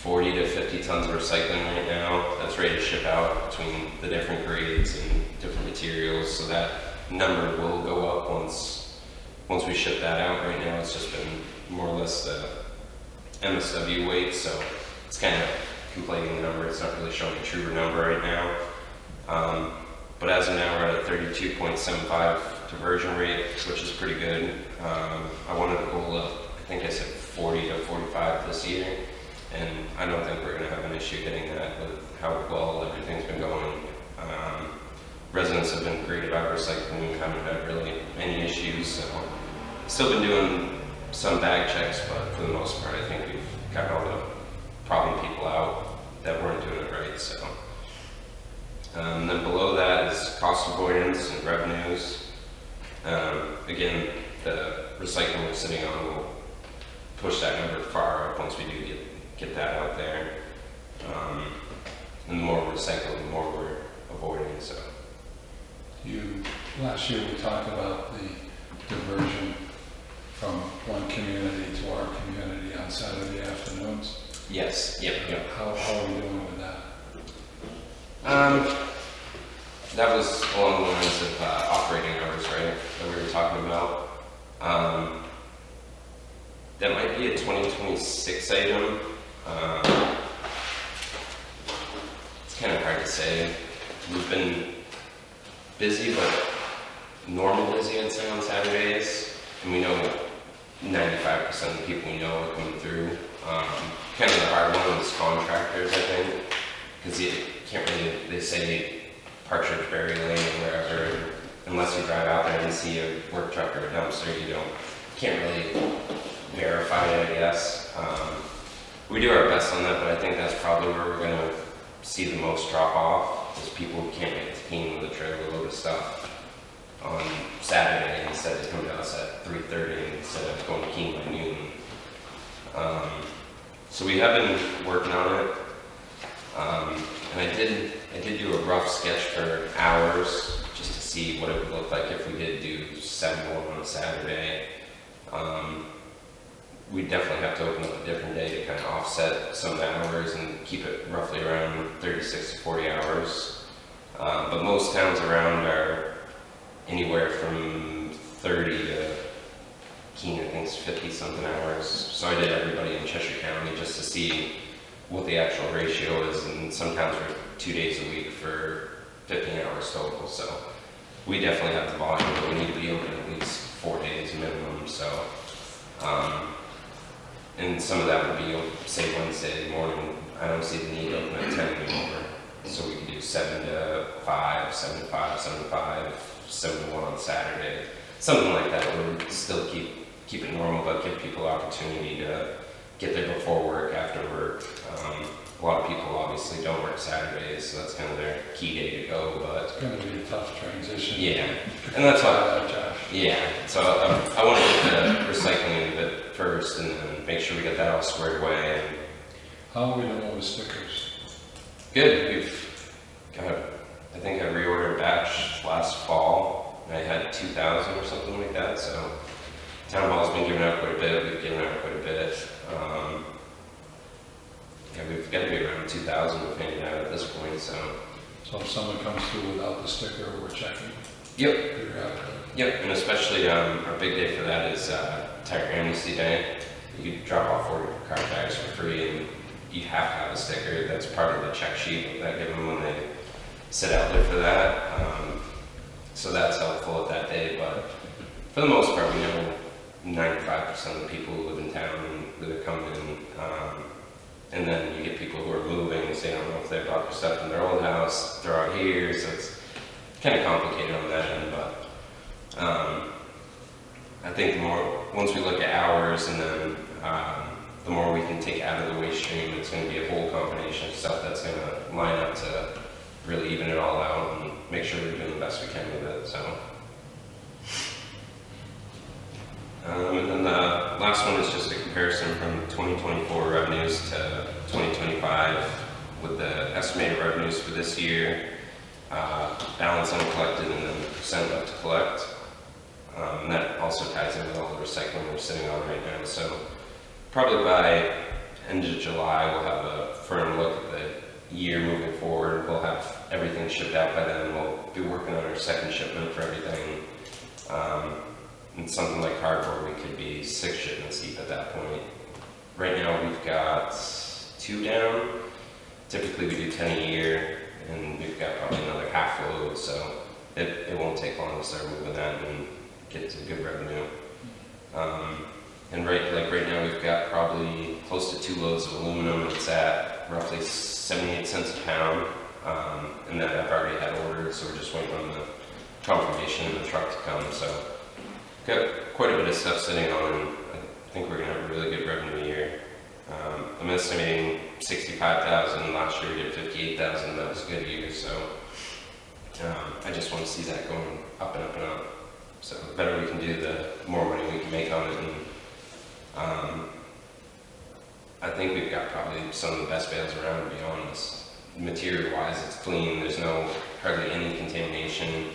40 to 50 tons of recycling right now. That's ready to ship out between the different grades and different materials, so that number will go up once we ship that out. Right now it's just been more or less the MSW weight, so it's kind of conflating the number. It's not really showing a truer number right now. But as of now, we're at a 32.75 diversion rate, which is pretty good. I wanted to goal up, I think I said 40 to 45 this year, and I don't think we're going to have an issue getting that with how well everything's been going. Residents have been great about recycling. We haven't had really any issues, so still been doing some bag checks, but for the most part, I think we've got all the problem people out that weren't doing it right. So then below that is cost avoidance and revenues. Again, the recycling we're sitting on will push that number far up once we do get that out there. And the more we're recycling, the more we're avoiding. So last year we talked about the diversion from one community to our community on Saturday afternoons. yes, yep. How are we doing with that? That was along the lines of operating hours, right, that we were talking about. That might be a 2026 item. It's kind of hard to say. We've been busy, but normal busy, I'd say, on Saturdays. And we know 95% of the people we know are coming through. Kind of the hard one is contractors, I think, because you can't really, they say Partridge Berry Lane or wherever, unless you drive out there and see a work truck or a dumpster, can't really verify it, I guess. We do our best on that, but I think that's probably where we're going to see the most drop off, is people who can't make it to Keene with a trailer load of stuff on Saturday instead of coming to us at 3:30 instead of going to Keene by noon. So we have been working on it, and I did do a rough sketch for hours just to see what it would look like if we did do 7 on a Saturday. We definitely have to open up a different day to kind of offset some of the hours and keep it roughly around 36 to 40 hours. But most towns around are anywhere from 30 to Keene, I think it's 50 something hours. So I did everybody in Cheshire County just to see what the actual ratio is, and sometimes we're 2 days a week for 15 hours total. So we definitely have the volume, but we need to be open at least 4 days minimum. So, and some of that would be, say, Wednesday morning. I don't see the need to open at 10 anymore. So we could do 7 to 5, 7 to 5, 7 to 5, 7 to 1 on Saturday. Something like that where we still keep it normal, but give people opportunity to get there before work, after work. A lot of people obviously don't work Saturdays, so that's kind of their key day to go, but It's going to be a tough transition. yeah, and that's why, Josh. yeah, so I want to get the recycling of it first and then make sure we get that all squared away. And How are we doing with stickers? good, I think I reordered a batch last fall, and I had 2,000 or something like that, so Town Hall's been giving out quite a bit, we've given out quite a bit. Yeah, we've got to be around 2,000 we've handed out at this point, so. So if someone comes through without the sticker, we're checking. Yep. Periodically. Yep, and especially our big day for that is Tire Amnesty Day. You drop off 4 car tags for free, and you have to have a sticker. That's part of the check sheet that I give them when they sit out there for that. So that's helpful at that day, but for the most part, we know 95% of the people who live in town that are coming in. And then you get people who are moving, so they don't know if they brought their stuff from their old house, they're out here, so it's kind of complicated on that end, but I think once we look at hours and then the more we can take out of the waste stream, it's going to be a whole combination of stuff that's going to line up to really even it all out and make sure we're doing the best we can with it, so. And then the last one is just a comparison from 2024 revenues to 2025 with the estimated revenues for this year, balance uncollected, and then percent left to collect. And that also ties in with all the recycling we're sitting on right now. So probably by end of July, we'll have a firm look at the year moving forward. We'll have everything shipped out by then. We'll be working on our second shipment for everything. And something like cardboard, we could be 6 shipments deep at that point. Right now we've got 2 down. Typically we do 10 a year, and we've got probably another half load, so it won't take long to start moving that and get to good revenue. And right now we've got probably close to 2 loads of aluminum. It's at roughly 78 cents a pound, and that I've already had ordered, so we're just waiting on the confirmation in the truck to come. So got quite a bit of stuff sitting on, and I think we're going to have a really good revenue year. I'm estimating 65,000. Last year we did 58,000. That was a good year, so I just want to see that going up and up and up. So the better we can do, the more money we can make on it. And I think we've got probably some of the best bales around, to be honest. Material-wise, it's clean. There's hardly any contamination.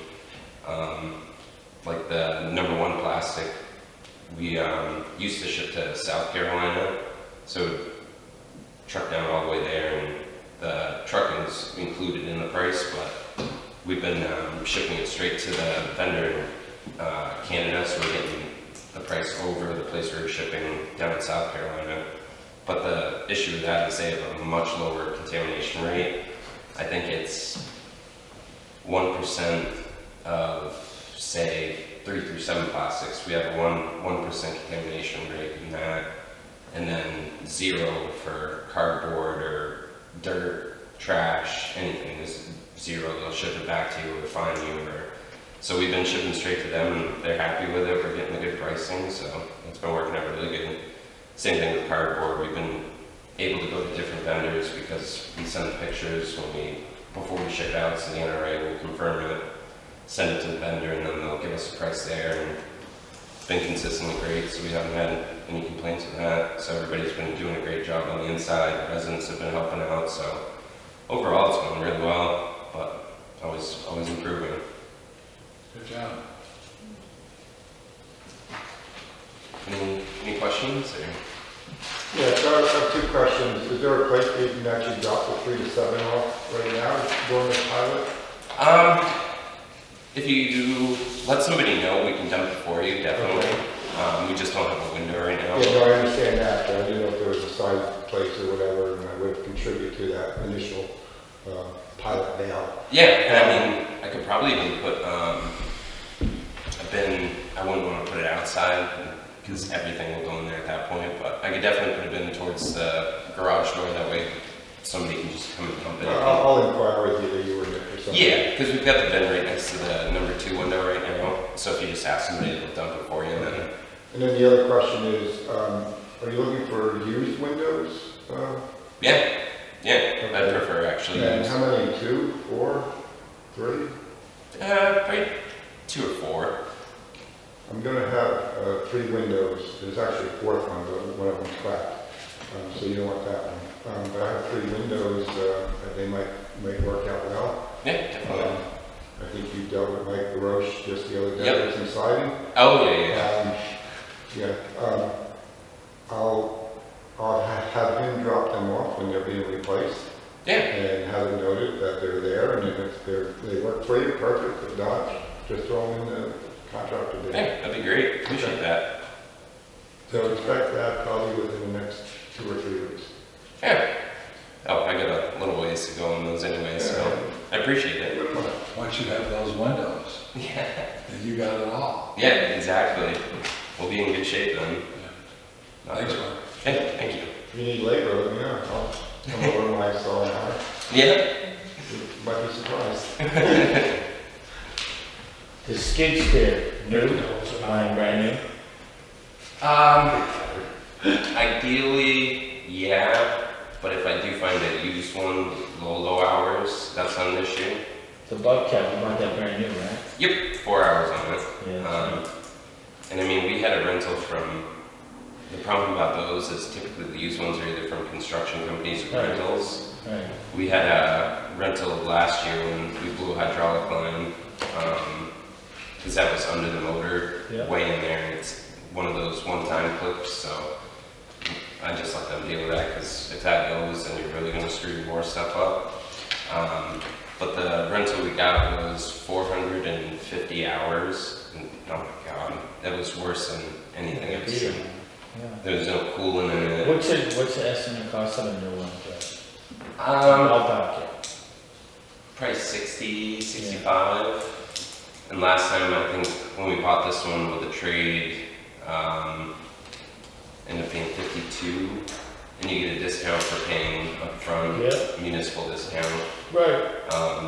Like the #1 plastic, we used to ship to South Carolina, so truck down all the way there, and the trucking is included in the price, but we've been shipping it straight to the vendor in Canada, so we're getting the price over the place we were shipping down in South Carolina. But the issue with that is they have a much lower contamination rate. I think it's 1% of, say, 3 through 7 plastics. We have a 1% contamination rate in that, and then 0 for cardboard or dirt, trash, anything is 0. They'll ship it back to you or fine you. So we've been shipping straight to them, and they're happy with it. We're getting the good pricing, so it's been working out really good. Same thing with cardboard. We've been able to go to different vendors because we send pictures before we ship out to the NRA, we confirm it, send it to the vendor, and then they'll give us a price there. And it's been consistently great, so we haven't had any complaints with that. So everybody's been doing a great job on the inside. The residents have been helping out, so overall it's going really well, but always improving. Good job. Any questions? Or? Yeah, so I have 2 questions. Is there a place where you can actually drop the 3 to 7 off right now during this pilot? If you let somebody know, we can dump it for you, definitely. Okay. We just don't have a window right now. Yeah, no, I understand that, but I didn't know if there was a side place or whatever, and I would contribute to that initial pilot layout. Yeah, and I mean, I could probably even put a bin. I wouldn't want to put it outside because everything will go in there at that point, but I could definitely put a bin towards the garage door. That way somebody can just come and dump it. I'll inquire with you that you were in or something. Yeah, because we've got the bin right next to the number 2 window right now. So if you just ask somebody, they'll dump it for you. And then the other question is, are you looking for used windows? Yeah, I'd prefer actually. And used. how many? 2, 4, 3? Probably 2 or 4. I'm going to have 3 windows. There's actually a 4th one, but one of them's cracked, so you don't want that one. But I have 3 windows that they might work out well. Yeah, definitely. I think you dealt with Mike Baroche just the other day Yep. with some siding. Oh yeah. I'll have him drop them off when they're being replaced. Yeah. And have it noted that they're there, and if they work for you, perfect. If not, just throw them in the contractor bin. Yeah, that'd be great. Appreciate that. So expect that probably within the next 2 or 3 weeks. Yeah. Oh, I got a little ways to go on those anyway, so I appreciate it. Once you have those windows, Yeah. then you got it all. Yeah, exactly. We'll be in good shape then. Thanks, Mark. Yeah, thank you. If you need labor, let me know. I'll come over when I saw an hour. Yeah. You might be surprised. The skid steer, new, mine brand new. Ideally, yeah, but if I do find a used one, low hours, that's not an issue. The Bobcat, we bought that brand new, right? Yep, 4 hours on it. Yeah. And I mean, we had a rental from, the problem about those is typically the used ones are either from construction companies or Right. rentals. Right. We had a rental last year when we blew a hydraulic line, because that was under the motor, Yeah. way in there, and it's one of those one-time clips, so I just let them deal with that, because if that goes, then you're really gonna screw more stuff up. But the rental we got was 450 hours, and oh my god, that was worse than anything I've seen. Yeah. There was no cooling in it. What's the estimate cost of a new one? Um, Bobcat. Probably 60, 65. And last time, I think, when we bought this one with the trade, ended up paying 52. And you get a discount for paying upfront, Yeah. municipal discount. Right.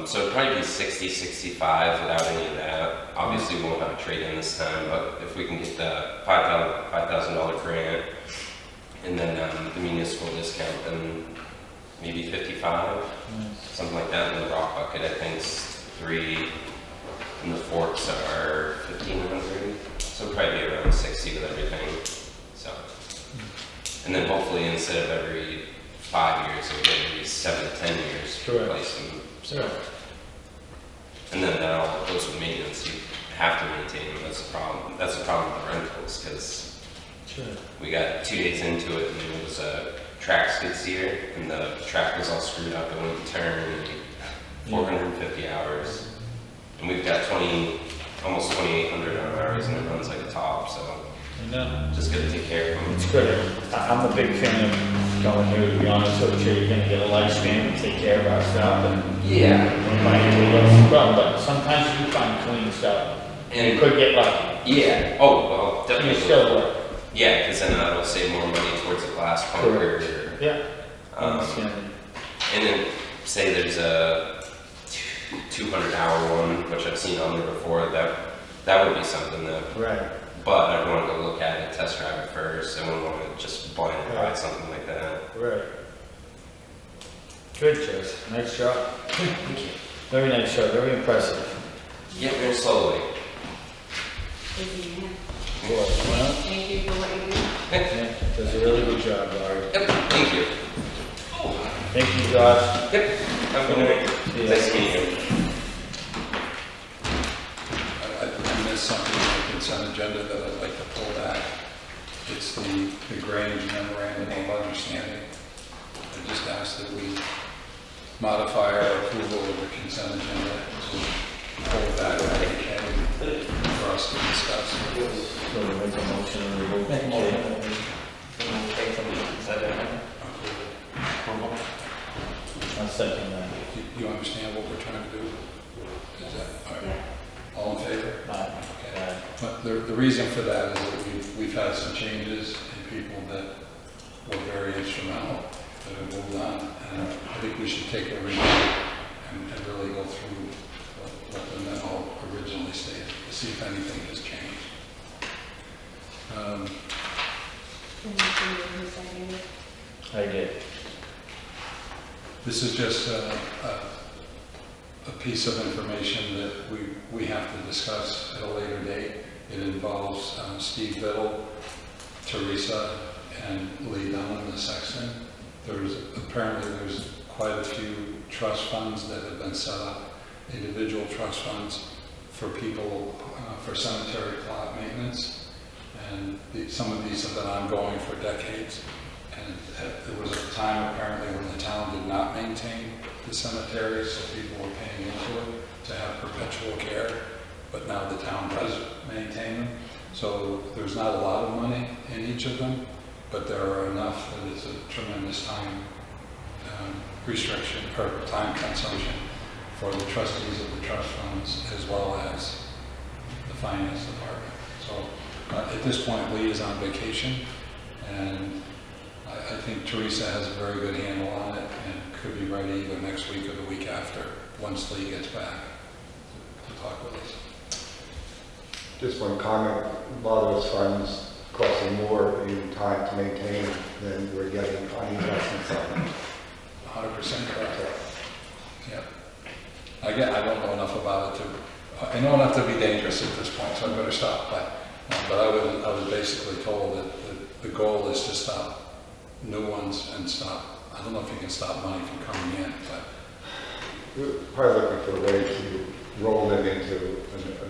So it'd probably be 60, 65 without any of that. Obviously, we won't have a trade-in this time, but if we can get the $5,000 grant, and then the municipal discount, then maybe 55, something like that. And the rock bucket, I think, is 3, and the forks are 1,500. So it'll probably be around 60 with everything. So, and then hopefully instead of every 5 years, it'll be every 7 to 10 years to Correct. replace them. So, Sure. and then that all goes with maintenance. You have to maintain them. That's the problem. That's the problem with the rentals, because Sure. we got 2 days into it, and it was a track skid steer, and the track was all screwed up. It wouldn't turn, and 450 hours. And we've got almost 2,800 hours, and it runs like a top, so No. Just gotta take care of them. It's good. I'm a big fan of going here, to be honest with you. You're gonna get a lifespan and take care of our stuff and Yeah. we might have a little problem, but sometimes you find clean stuff. And you And, could get lucky. yeah, oh, well, You definitely. still work. Yeah, because then that'll save more money towards a glass pump or, Yeah. um, and then say there's a 200-hour one, which I've seen on there before, that would be something that, Right. but I'd want to go look at it, test drive it first. I wouldn't want to just blindly buy something like that. Right. Good, Chase. Nice job. Thank you. Very nice job. Very impressive. Yeah, very slowly. Boy, well, Thank you for what you do. yeah, does a really good job, Laurie. Yep, thank you. Thank you, Josh. Yep, have a good night. Yeah. Nice meeting you. I missed something on the consent agenda that I'd like to pull back. It's the Grange memorandum of understanding. I just asked that we modify our approval of the consent agenda to pull that back and for us to discuss. So we make a motion and remove. Make a motion. Take from the consent agenda. I'll second that. You understand what we're trying to do? Is that, all right. All in favor? Aye. Okay. But the reason for that is that we've had some changes in people that were very instrumental that have moved on. And I think we should take a review and really go through what the memo originally stated to see if anything has changed. I did. This is just a piece of information that we have to discuss at a later date. It involves Steve Biddle, Teresa, and Lee Dunham, the sexton. Apparently there's quite a few trust funds that have been set up, individual trust funds for people, for cemetery plot maintenance. And some of these have been ongoing for decades. And there was a time apparently when the town did not maintain the cemeteries, so people were paying into it to have perpetual care, but now the town does maintain them. So there's not a lot of money in each of them, but there are enough that it's a tremendous time restriction or time consumption for the trustees of the trust funds as well as the finance department. So at this point, Lee is on vacation, and I think Teresa has a very good handle on it and could be ready either next week or the week after, once Lee gets back to talk with us. Just one comment, a lot of those funds costing more in time to maintain than we're getting on investments on them. 100% correct. Yeah. Again, I don't know enough about it I know enough to be dangerous at this point, so I better stop. But I was basically told that the goal is to stop new ones and stop. I don't know if you can stop money from coming in, but We're probably looking for a way to roll them into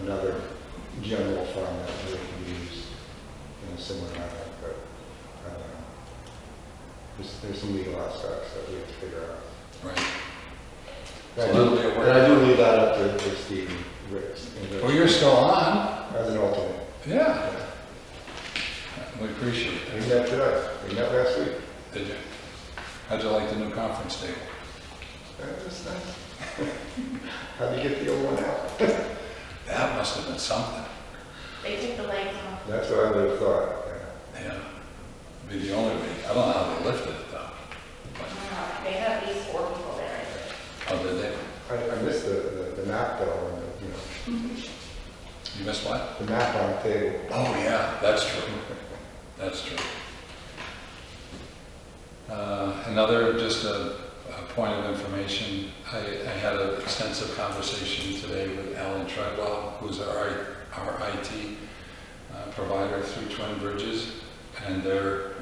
another general fund that really can be used in a similar manner, but I don't know. There's some legal aspects that we have to figure out. right. And I do leave that up to Steve and Rick. Well, you're still on. As an alternate. Yeah. We appreciate We it. met today. We met last week. Did you? How'd you like the new conference table? That was nice. How'd you get the old one out? That must have been something. They took the legs off. That's what I would have thought. Yeah. Be the only way. I don't know how they lifted it though. But- They have these 4 people there. Oh, did they? I missed the map though, and You missed what? the map on the table. Oh, yeah, that's true. That's true. Another, just a point of information, I had an extensive conversation today with Alan Treadwell, who's our IT provider through Twin Bridges, and they're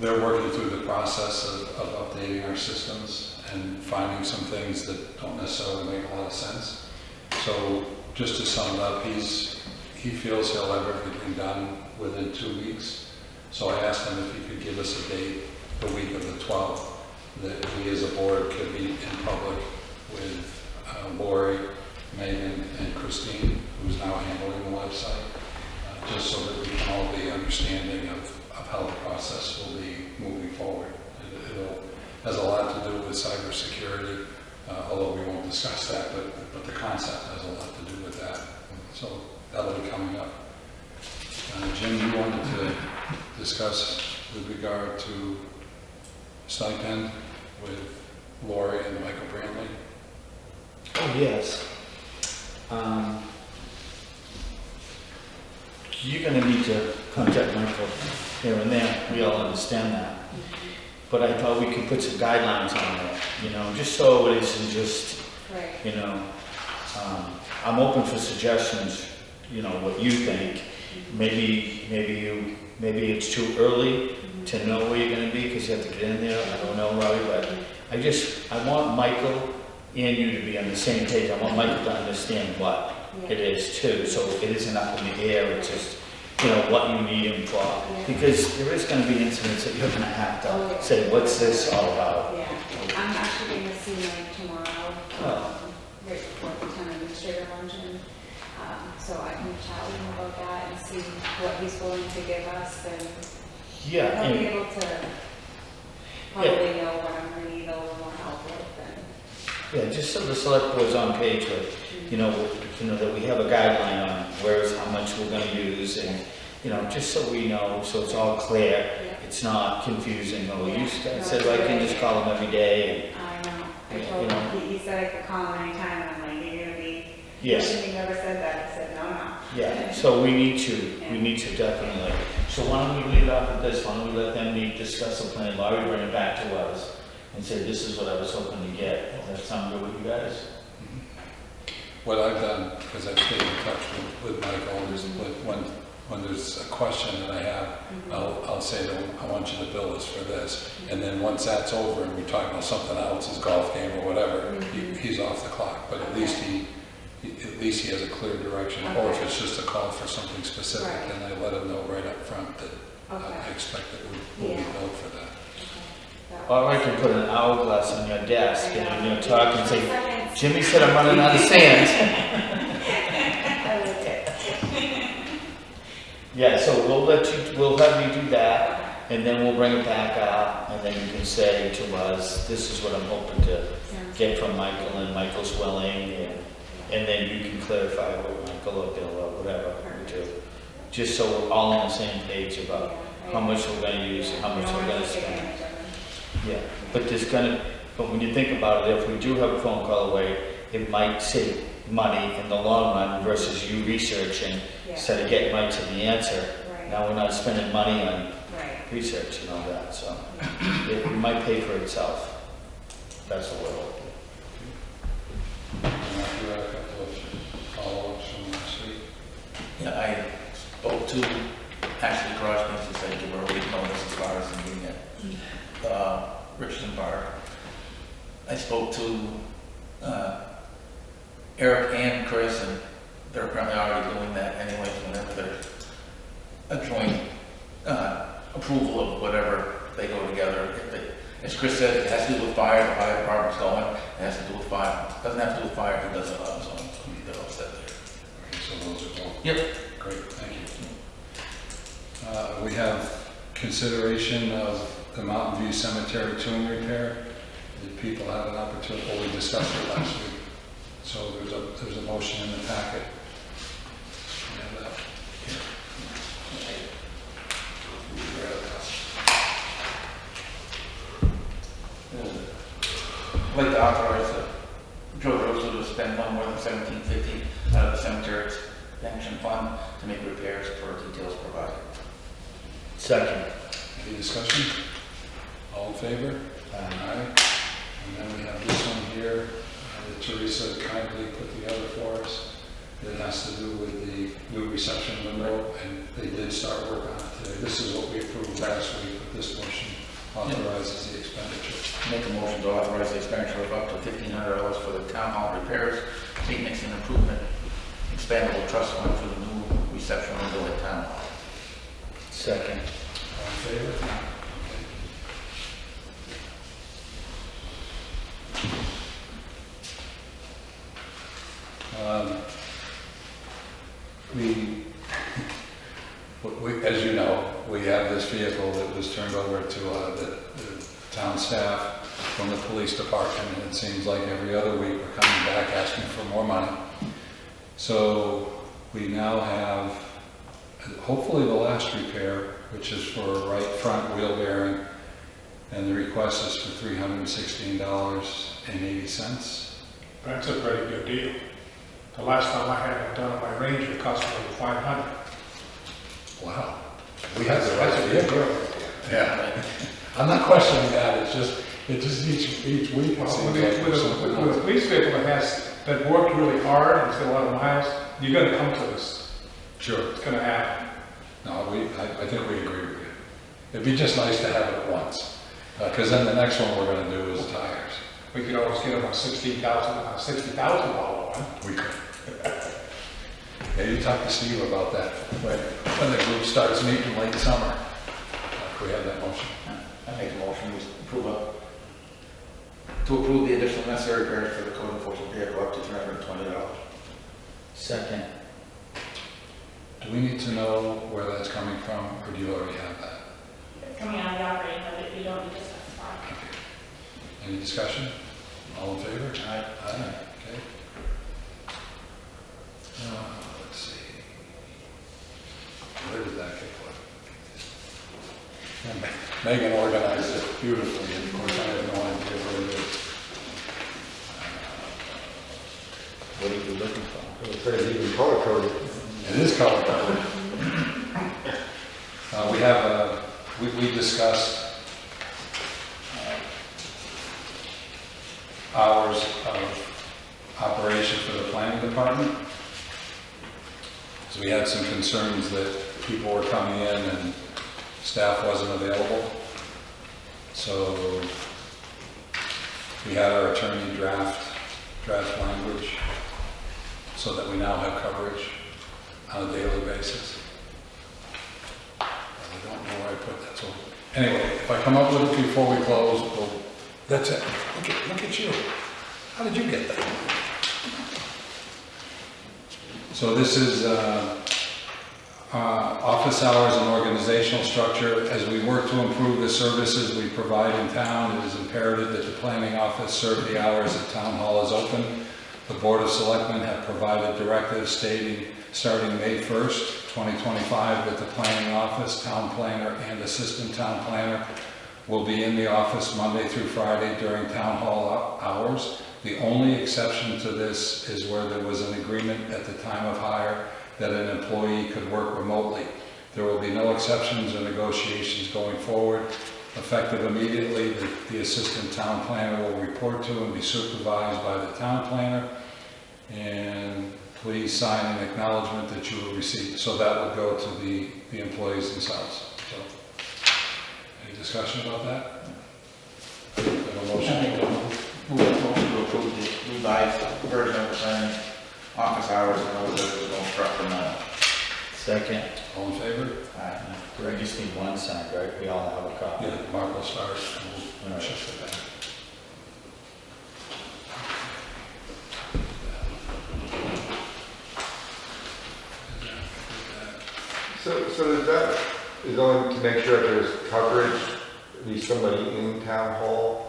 working through the process of updating our systems and finding some things that don't necessarily make a lot of sense. So just to sum it up, he feels he'll have everything done within 2 weeks. So I asked him if he could give us a date, the week of the 12th, that we as a board could meet in public with Lori, Megan, and Christine, who's now handling the website, just so that we can has a lot to do with cybersecurity, although we won't discuss that, but the concept has a lot to do with that. So that'll be coming up. Jim, you wanted to discuss with regard to stipend with Lori and Michael Brantley? Oh, yes. You're gonna need to contact Michael here and there, we all understand that. But I thought we could put some guidelines on it, you know, just so it isn't just, Right. you know, I'm open for suggestions, you know, what you think. Maybe it's too early to know where you're gonna be, because you have to get in there, I don't know, Robbie, but I want Michael and you to be on the same page. I want Michael to understand what it is too, so it isn't up in the air, it's just, you know, what you need him for. Because there is gonna be incidents that you're gonna have to say, what's this all about? Yeah, I'm actually going to see Mike tomorrow, right before the town administrator luncheon. So I can chat with him about that and see what he's willing to give us, and Yeah, I'll be and, able to probably know what I'm going to need a little more help with. yeah, just so the select board's on page with, you know, that we have a guideline on where's how much we're gonna use, and, you know, just so we know, so it's all clear, it's not confusing. Oh, you said I can just call him every day, I know. I You told know. him, he said I could call him anytime, and I'm like, you're going to be, Yes. he never said that. He said, no. and, yeah, so we need to definitely. So why don't we leave it off at this, why don't we let them discuss the plan, Laurie bring it back to us, and say, this is what I was hoping to get. Does that sound good with you guys? What I've done, because I've stayed in touch with Michael, is when there's a question that I have, I'll say to him, I want you to bill us for this. And then once that's over and we're talking about something else, his golf game or whatever, he's off the clock. But at least he has a clear direction. Or if it's just a call for something specific, Right. then I let him know right up front that I expect that we'll be billed for that. Or I can put an hourglass on your desk, and when you're talking, say, Seconds. Jimmy said I'm running out of sand. I like it. Yeah, so we'll have you do that, and then we'll bring it back up, and then you can say to us, this is what I'm hoping to get from Michael, and Michael's willing, and then you can clarify what Michael or Bill or whatever we do. Just so we're all on the same page about how much we're gonna use and how much we're gonna spend. Yeah, but when you think about it, if we do have a phone call away, it might save money in the long run versus you researching, instead of getting right to the answer. Right. Now we're not spending money on Right. research and all that, so it might pay for itself. That's what we're hoping. And after that, a couple of follow-ups from last week. Yeah, I spoke to Ashley Grossman, she said give her a week notice as far as the union. Richardson Bar. I spoke to Eric and Chris, and they're apparently already doing that anyway, whenever there's a joint approval of whatever they go together. As Chris said, it has to do with fire, the fire department's going, it has to do with fire. It doesn't have to do with fire, it does it on its own, so they're all set there. Okay, so those are both. Yep. Great, thank you. We have consideration of the Mountain View Cemetery tomb repair. Did people have an opportunity, well, we discussed it last week. So there's a motion in the packet. We have that here. I'd like to authorize Joe Rosso to spend no more than $17.50 out of the cemetery expansion fund to make repairs for details provided. Second. Any discussion? All in favor? Aye. And then we have this one here that Teresa kindly put together for us. It has to do with the new reception window, and they did start work on it today. This is what we approved last week, but this motion authorizes the expenditure. Make a motion to authorize the expenditure of up to $1,500 for the town hall repairs, maintenance and improvement, expandable trust fund for the new reception window at town hall. Second. All in favor? As you know, we have this vehicle that was turned over to the town staff. from the police department, and it seems like every other week we're coming back asking for more money. So we now have, hopefully the last repair, which is for a right front wheel bearing, and the request is for $316.80. That's a pretty good deal. The last time I had it done on my Ranger, it cost me over $500. Wow. We have the right vehicle. Yeah. I'm not questioning that, it's just each week it Well, seems with like a there's something with a else. police vehicle that worked really hard and it's got a lot of miles, you're gonna come to this. Sure. It's gonna happen. No, I think we agree with you. It'd be just nice to have it once, because then the next one we're gonna do is tires. We could always get them a $60,000 one. We could. Yeah, you talk to Steve about that when the group starts meeting late summer. Can we have that motion? I make a motion to approve the additional necessary repairs for the code enforcement vehicle up to $320. Second. Do we need to know where that's coming from, or do you already have that? It's coming out of the operating budget, you don't need to specify. Okay. Any discussion? All in favor? Aye. Aye. Okay. Let's see. Where did that get put? Megan organized it beautifully, and of course I have no idea where it is. What are you looking for? It's very even color coded. It is color coded. We have, we discussed hours of operation for the planning department. So we had some concerns that people were coming in and staff wasn't available. So we had our attorney draft language so that we now have coverage on a daily basis. I don't know where I put that. So anyway, if I come up with it before we close, that's it. Look at you. How did you get that? So this is office hours and organizational structure. As we work to improve the services we provide in town, it is imperative that the planning office serve the hours that town hall is open. The Board of Selectmen have provided directives stating starting May 1st, 2025, that the planning office, town planner, and assistant town planner will be in the office Monday through Friday during town hall hours. The only exception to this is where there was an agreement at the time of hire that an employee could work remotely. There will be no exceptions or negotiations going forward. Effective immediately, the assistant town planner will report to and be supervised by the town planner. And please sign an acknowledgement that you will receive. So that would go to the employees themselves. So, any discussion about that? Do you have a motion? Move to approve the revised version of the planning office hours and all the structure now. Second. All in favor? Aye. We just need one signed, right? We all have a copy. Yeah, Mark will start, and we'll shift it back. So that is only to make sure that there's coverage, at least somebody in town hall?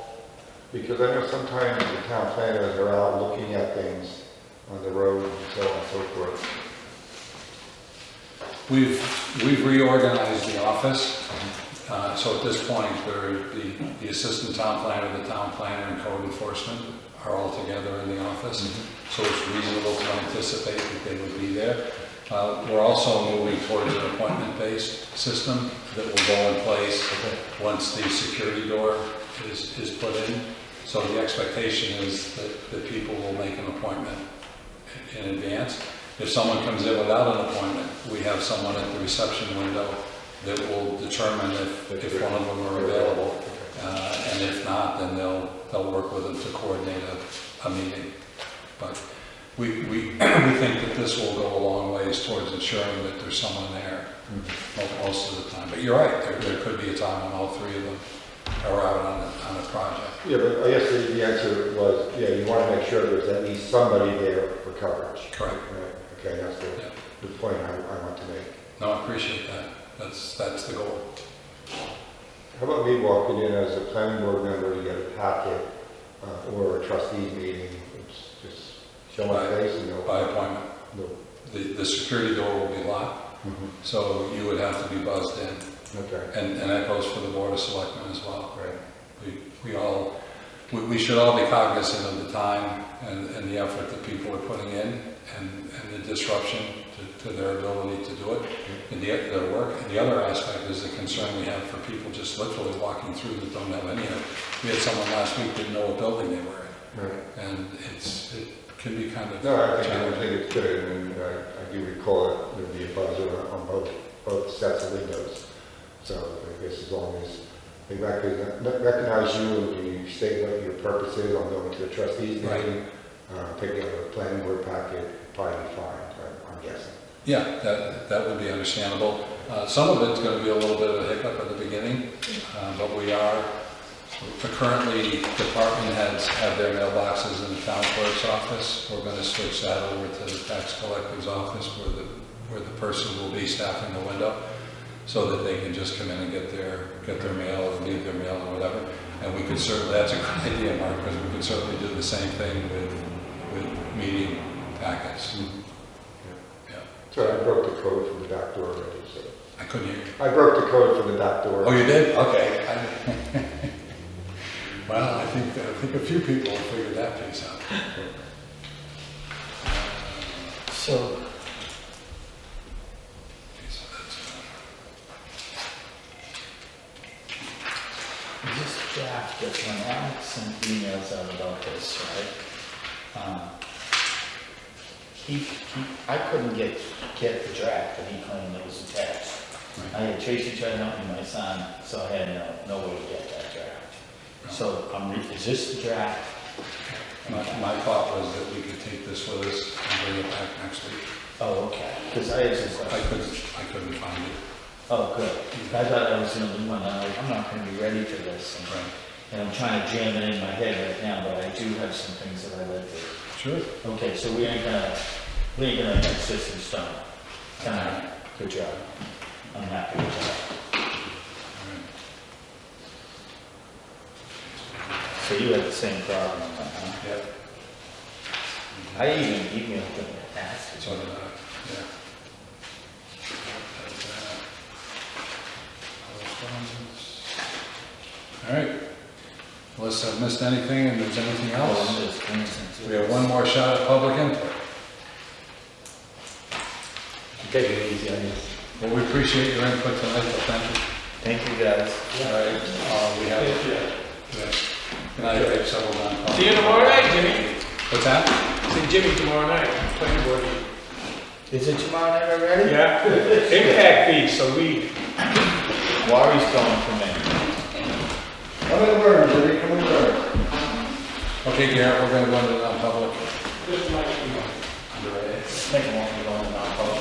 Because I know sometimes the town planners are out looking at things on the road and so on and so forth. We've reorganized the office, so at this point, the assistant town planner, the town planner, and code enforcement are all together in the office. So it's reasonable to anticipate that they would be there. We're also moving towards an appointment-based system that will go in place once the security door is put in. So the expectation is that people will make an appointment in advance. If someone comes in without an appointment, we have someone at the reception window that will determine if one of them are available. And if not, then they'll work with them to coordinate a meeting. But we think that this will go a long ways towards ensuring that there's someone there most of the time. But you're right, there could be a time when all three of them are out on a project. Yeah, but I guess the answer was, yeah, you want to make sure there's at least somebody there for coverage. Correct. Right. Okay, that's the point I want to make. No, I appreciate that. That's the goal. How about me walking in as a planning board member to get a packet or a trustees meeting? It's just show my face and they'll... By appointment. No. The security door will be locked, so you would have to be buzzed in. Okay. And that goes for the Board of Selectmen as well. Right. We should all be cognizant of the time and the effort that people are putting in and the disruption to their ability to do it and their work. And the other aspect is the concern we have for people just literally walking through that don't have any of it. We had someone last week that didn't know what building they were in. Right. And it can be kind of No, I think challenging. it's good, and I do recall that there'd be a buzzer on both sets of windows. So I guess as long as they recognize you and you state what your purpose is, I'm going to the trustees meeting, pick up a planning board packet, probably be fine, I'm guessing. Yeah, that would be understandable. Some of it's going to be a little bit of a hiccup at the beginning, but we are currently, department heads have their mailboxes in the town clerk's office. We're going to switch that over to the tax collector's office where the person will be staffing the window so that they can just come in and get their mail or leave their mail or whatever. And we could certainly, that's a good idea, Mark, because we could certainly do the same thing with meeting packets. Yeah. So I broke the code for the back door already, so. I couldn't hear you. I broke the code for the back door. Oh, you did? Okay. Well, I think a few people have figured that piece out. So, this draft that when Alex sent emails out about this, right? I couldn't get the draft that he claimed that was attached. Right. I had Tracy try to help me, my son, so I had no way to get that draft. So, is this the draft? My thought was that we could take this with us and bring it back next week. Oh, okay. Because I had some questions. I couldn't find it. Oh, good. I thought I was the only one. I'm like, I'm not going to be ready for this. And I'm trying to jam it in my head right now, but I do have some things that I like to. Sure. Okay, so we ain't gonna make this in stone. Alright, good job. I'm happy with that. So you had the same problem, huh? Yep. I even emailed them and asked. So, yeah. All right. Unless I've missed anything and there's anything else, we have one more shot at public input. Take it easy on you. Well, we appreciate your input tonight, so thank you. Thank you, guys. All right. We have. Yes. Good night. We have several non-public. See you tomorrow night, Jimmy. What's that? See Jimmy tomorrow night, planning board. Is it tomorrow night already? Yeah, impact fee, so we. Warry's going for me. Come in word, Jimmy, come in word. Okay, Garrett, we're going to go into non-public. Just like, Make them want to go in the non-public.